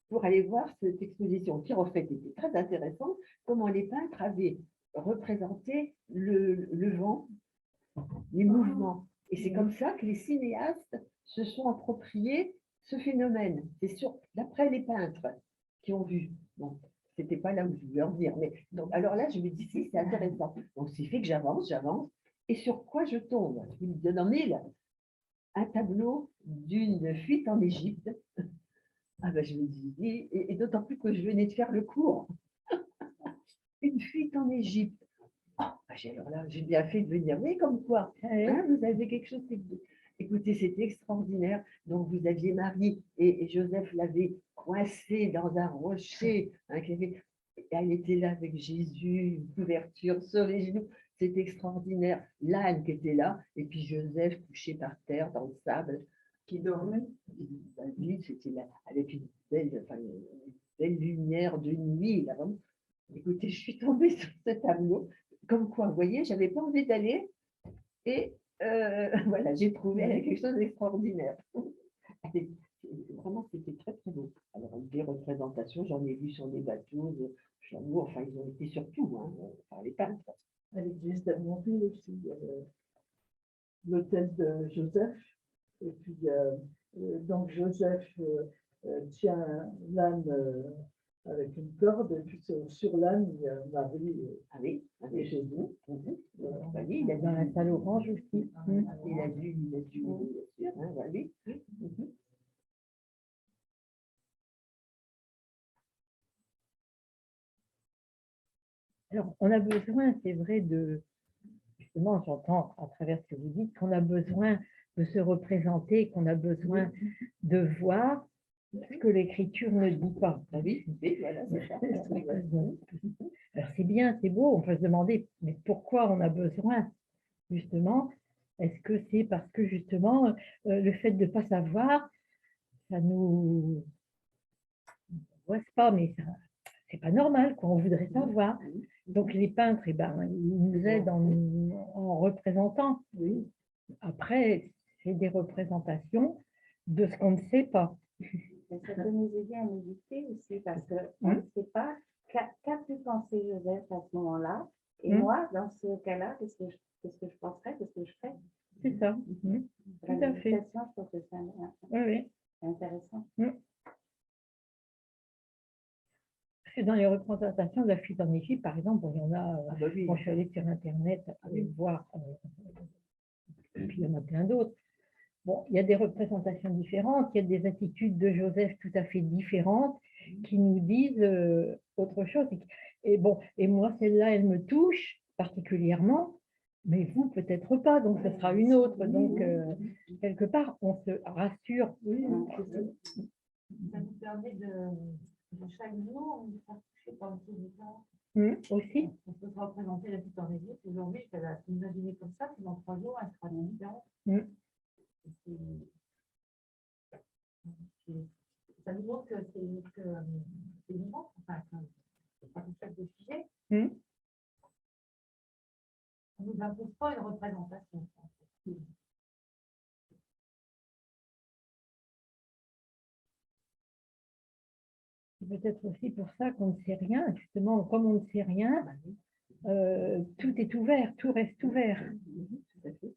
pour aller voir cette exposition qui, en fait, était très intéressante, comment les peintres avaient représenté le vent, les mouvements. Et c'est comme ça que les cinéastes se sont appropriés ce phénomène. C'est sûr, d'après les peintres qui ont vu. Bon, c'était pas là où je voulais en venir. Mais donc, alors là, je me dis, si, c'est intéressant. Donc, c'est fait que j'avance. Et sur quoi je tombe? Je vous le donne en mille. Un tableau d'une fuite en Égypte. Ah ben, je me dis, et d'autant plus que je venais de faire le cours. Une fuite en Égypte. Ah, alors là, j'ai bien fait de venir. Oui, comme quoi, hein, vous avez quelque chose. Écoutez, c'était extraordinaire. Donc, vous aviez Marie et Joseph l'avait coincée dans un rocher. Hein, elle était là avec Jésus, une couverture sur les genoux. C'était extraordinaire. L'âne qui était là, et puis Joseph couché par terre dans le sable. Qui dormait. Lui, c'était là, avec une belle lumière de nuit. Là, vraiment. Écoutez, je suis tombée sur ce tableau. Comme quoi, vous voyez, je n'avais pas envie d'aller. Et voilà, j'ai trouvé quelque chose d'extraordinaire. Vraiment, c'était très, très beau. Alors, des représentations, j'en ai vu sur des bateaux de chameaux, enfin, ils ont été surtout, hein, par les peintres. À l'église d'Amonville aussi, il y avait l'hôtel de Joseph. Et puis, donc, Joseph tient l'âne avec une corde, et puis sur l'âne, il y a Marie et Jésus. Oui, il a Dans la salle orange aussi. il a dû, bien sûr, hein, oui. Alors, on a besoin, c'est vrai, justement, j'entends à travers ce que vous dites, qu'on a besoin de se représenter, qu'on a besoin de voir ce que l'écriture ne dit pas. Ah oui, voilà, c'est ça. Alors, c'est bien, c'est beau, on peut se demander, mais pourquoi on a besoin, justement? Est-ce que c'est parce que, justement, le fait de ne pas savoir, ça nous... Ouais, c'est pas, mais c'est pas normal, quoi. On voudrait savoir. Donc, les peintres, eh ben, ils nous aident en représentant. Oui. Après, c'est des représentations de ce qu'on ne sait pas. Ça peut nous aider à méditer aussi parce qu'on ne sait pas qu'a pu penser Joseph à ce moment-là. Et moi, dans ce cas-là, qu'est-ce que je penserais, qu'est-ce que je ferais? C'est ça. La Tout à fait. méditation, je trouve que Oui. c'est intéressant. Parce que dans les représentations de la fuite en Égypte, par exemple, bon, il y en a, moi je suis allée sur Internet voir, et puis il y en a plein d'autres. Bon, il y a des représentations différentes, il y a des attitudes de Joseph tout à fait différentes qui nous disent autre chose. Et bon, et moi, celle-là, elle me touche particulièrement, mais vous, peut-être pas, donc ce sera une autre. Donc, quelque part, on se rassure. Ça nous permet de chaque jour, nous faire toucher par une chose différente. Aussi. On peut se représenter la fuite en Égypte. Aujourd'hui, je peux l'imaginer comme ça, puis dans 3 jours, elle sera différente. Ça nous montre que c'est vivant, enfin, c'est pas quelque chose de figé. On ne nous impose pas une représentation. C'est peut-être aussi pour ça qu'on ne sait rien. Justement, comme on ne sait rien, tout est ouvert, tout reste ouvert. Tout à fait.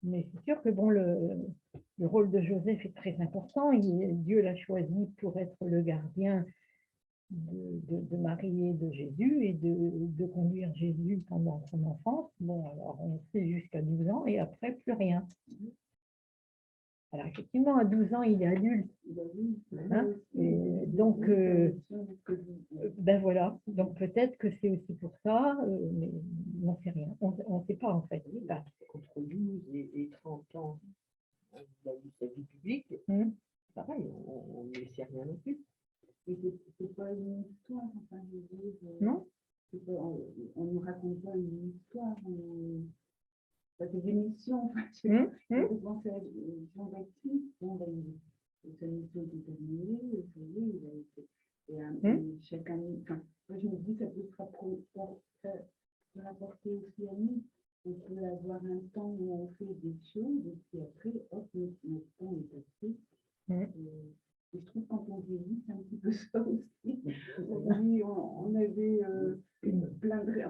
Mais c'est sûr que bon, le rôle de Joseph est très important. Dieu l'a choisi pour être le gardien de Marie et de Jésus et de conduire Jésus pendant son enfance. Bon, alors on sait jusqu'à 12 ans et après, plus rien. Alors effectivement, à 12 ans, il est adulte. Hein, et donc, ben voilà. Donc peut-être que c'est aussi pour ça, mais on n'en sait rien. On ne sait pas en fait. Entre 12 et 30 ans, il a eu sa vie publique. Pareil, on ne sait rien non plus. Et c'est pas une histoire, enfin, je veux dire, Non. on ne nous raconte pas une histoire. C'est des émissions. Enfin, je pense à Jean-Baptiste, sa mission est terminée, vous savez, et chaque année, enfin, moi je me dis ça peut se rapporter aussi à nous. On peut avoir un temps où on fait des choses, et puis après, hop, notre temps est passé. Et je trouve quand on vieillit, c'est un petit peu ça aussi. On avait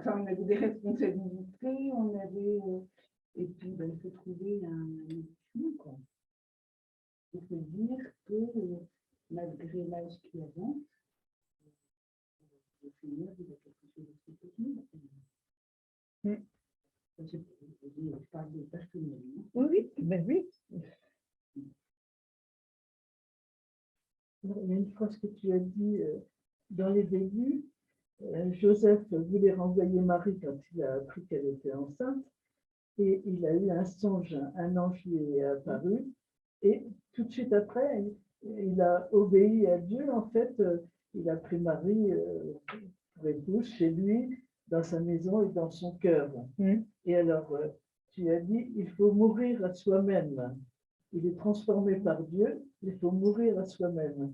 on avait des responsabilités, on avait et puis il faut trouver un équilibre, quoi. il faut dire que malgré l'âge qui avance, le Seigneur, il a quelque chose de très technique. Je parle de personnellement. Oui, ben oui. Il y a une phrase que tu as dit dans les débuts. Joseph voulait renvoyer Marie quand il a appris qu'elle était enceinte. Et il a eu un songe, un ange lui est apparu. Et tout de suite après, il a obéi à Dieu. En fait, il a pris Marie pour épouse chez lui, dans sa maison et dans son cœur. Et alors, tu as dit, il faut mourir à soi-même. Il est transformé par Dieu, il faut mourir à soi-même.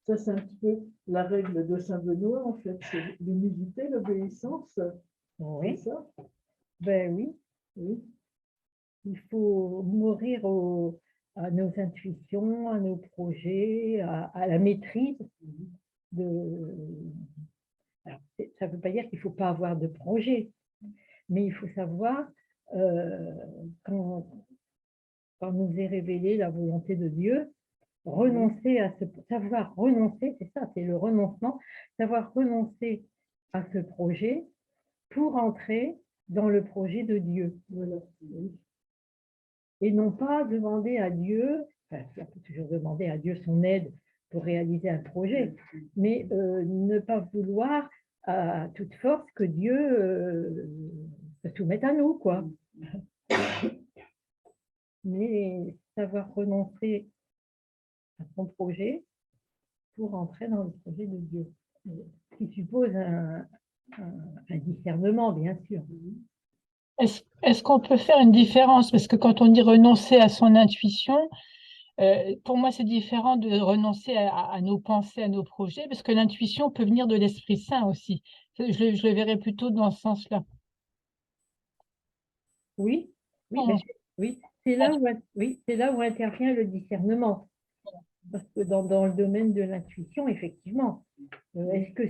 Ça, c'est un petit peu la règle de Saint Benoît, en fait. C'est l'humilité, l'obéissance. Oui, C'est ça? ben oui. Oui. Il faut mourir à nos intuitions, à nos projets, à la maîtrise de. Alors, ça ne veut pas dire qu'il ne faut pas avoir de projet, mais il faut savoir, quand nous est révélée la volonté de Dieu, renoncer à savoir renoncer, c'est ça, c'est le renoncement, savoir renoncer à ce projet pour entrer dans le projet de Dieu. Voilà. Et non pas demander à Dieu, enfin, on peut toujours demander à Dieu son aide pour réaliser un projet, mais ne pas vouloir à toute force que Dieu se soumette à nous, quoi. Mais savoir renoncer à son projet pour entrer dans le projet de Dieu, ce qui suppose un discernement, bien sûr. Est-ce qu'on peut faire une différence? Parce que quand on dit renoncer à son intuition, pour moi, c'est différent de renoncer à nos pensées, à nos projets, parce que l'intuition peut venir de l'Esprit Saint aussi. Je le verrais plutôt dans ce sens-là. Oui, oui, Oh. oui, c'est là où intervient le discernement. Parce que dans le domaine de l'intuition, effectivement, est-ce que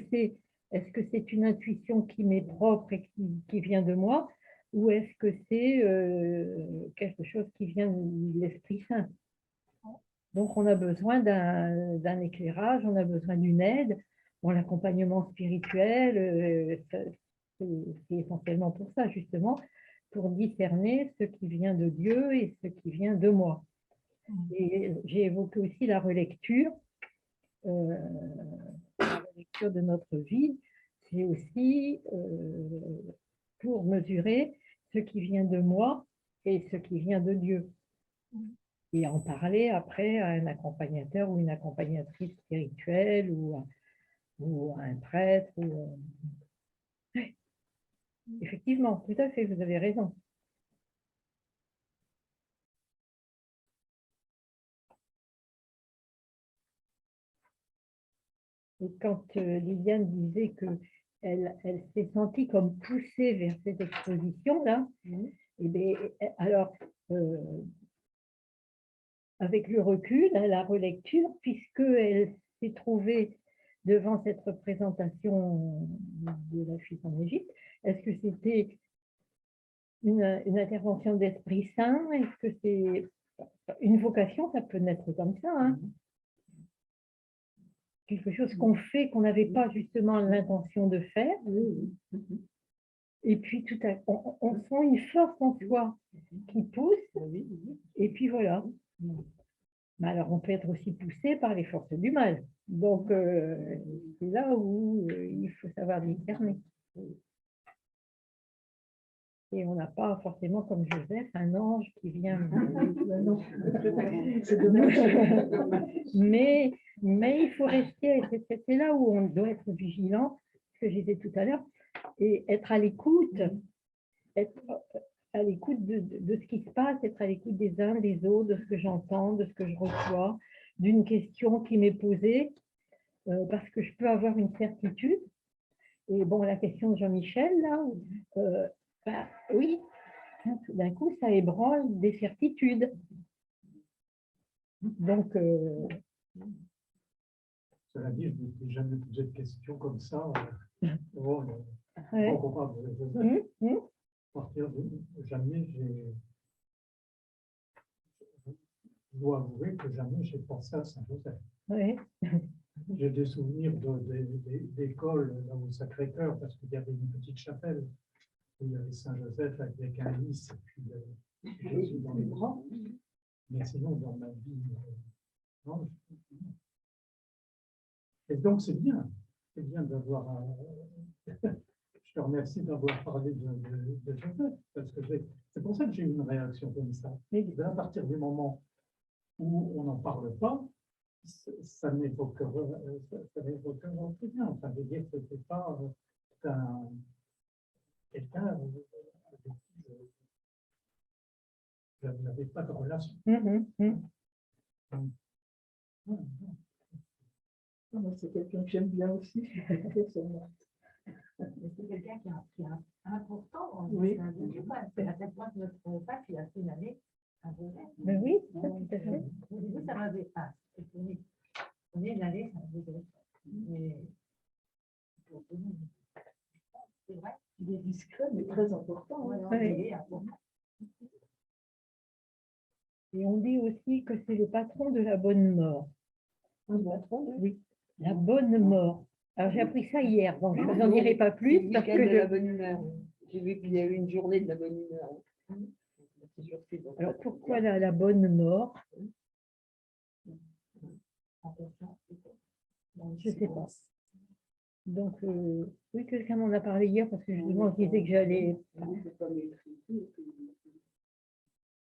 c'est une intuition qui m'est propre et qui vient de moi, ou est-ce que c'est quelque chose qui vient de l'Esprit Saint? Donc, on a besoin d'un éclairage, on a besoin d'une aide. Bon, l'accompagnement spirituel, c'est essentiellement pour ça, justement, pour discerner ce qui vient de Dieu et ce qui vient de moi. Et j'ai évoqué aussi la relecture. La relecture de notre vie, c'est aussi pour mesurer ce qui vient de moi et ce qui vient de Dieu. Et en parler après à un accompagnateur ou une accompagnatrice spirituelle ou à un prêtre. Effectivement, tout à fait, vous avez raison. Et quand Liliane disait qu'elle s'est sentie comme poussée vers cette exposition-là, et bien, alors, avec le recul, la relecture, puisqu'elle s'est trouvée devant cette représentation de la fuite en Égypte, est-ce que c'était une intervention d'Esprit Saint? Est-ce que c'est une vocation? Ça peut naître comme ça, hein? Quelque chose qu'on fait, qu'on n'avait pas justement l'intention de faire. Et puis, tout à coup, on sent une force en soi qui pousse, et puis voilà. Mais alors, on peut être aussi poussé par les forces du mal. Donc, c'est là où il faut savoir discerner. Et on n'a pas forcément, comme Joseph, un ange qui vient. mais il faut rester, c'est là où on doit être vigilant, ce que j'ai dit tout à l'heure, et être à l'écoute, être à l'écoute de ce qui se passe, être à l'écoute des uns, des autres, de ce que j'entends, de ce que je reçois, d'une question qui m'est posée, parce que je peux avoir une certitude. Et bon, la question de Jean-Michel, là, ben, oui, tout d'un coup, ça ébranle des certitudes. Donc, Cela dit, je ne me suis jamais posé de questions comme ça. Bon, ouais. Partir de jamais, je dois avouer que jamais j'ai pensé à Saint-Joseph. Oui. J'ai des souvenirs d'école dans le Sacré-Cœur, parce qu'il y avait une petite chapelle où il y avait Saint-Joseph avec un lys et puis Jésus dans les bras. Mais sinon, dans ma vie, non. Et donc, c'est bien d'avoir. Je te remercie d'avoir parlé de Joseph, parce que c'est pour ça que j'ai eu une réaction comme ça. Et à partir du moment où on n'en parle pas, ça n'évoque rien. Ça veut dire que ce n'était pas quelqu'un avec qui je n'avais pas de relation. C'est quelqu'un que j'aime bien aussi. Mais c'est quelqu'un qui est important. Oui. C'est à tel point que notre pape, il a fait une année à Genève. Mais oui, tout à fait. Au début, ça m'avait pas. On est une année, ça m'avait. Mais c'est vrai. Il est discret, mais très important. Ouais, Hein. ouais, il est important. Et on dit aussi que c'est le patron de la bonne mort. Un patron, Oui, la bonne mort. Alors j'ai appris ça hier, donc je ne vous en dirai pas plus C'est le parce week-end que de la je... bonne humeur. J'ai vu qu'il y a eu une journée de la bonne humeur. C'est surpris, donc. Alors pourquoi la bonne mort? Je ne sais pas. Donc oui, quelqu'un m'en a parlé hier parce que justement je disais que j'allais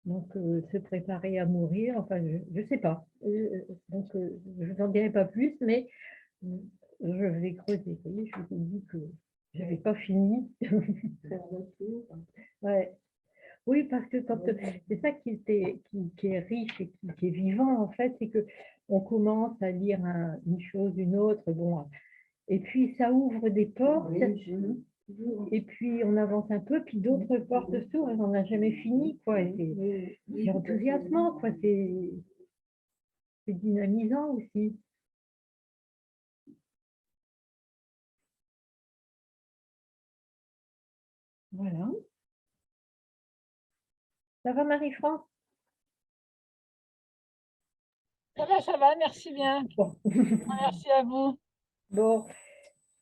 donc se préparer à mourir. Enfin, je ne sais pas. Donc je ne vous en dirai pas plus, mais je vais creuser. Vous voyez, je vous ai dit que je n'avais pas fini. Ouais. Oui, parce que quand c'est ça qui est riche et qui est vivant, en fait, c'est que on commence à lire une chose, une autre, bon, et puis ça ouvre des portes, et puis on avance un peu, puis d'autres portes s'ouvrent, et on n'a jamais fini, quoi. Et c'est enthousiasmant, quoi. C'est dynamisant aussi. Voilà. Ça va, Marie-France? Ça va, merci bien. Bon. Merci à vous. Bon,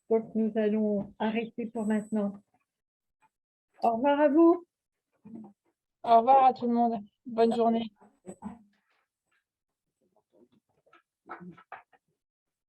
donc nous allons arrêter pour maintenant. Au revoir à vous. Au revoir à tout le monde. Bonne journée.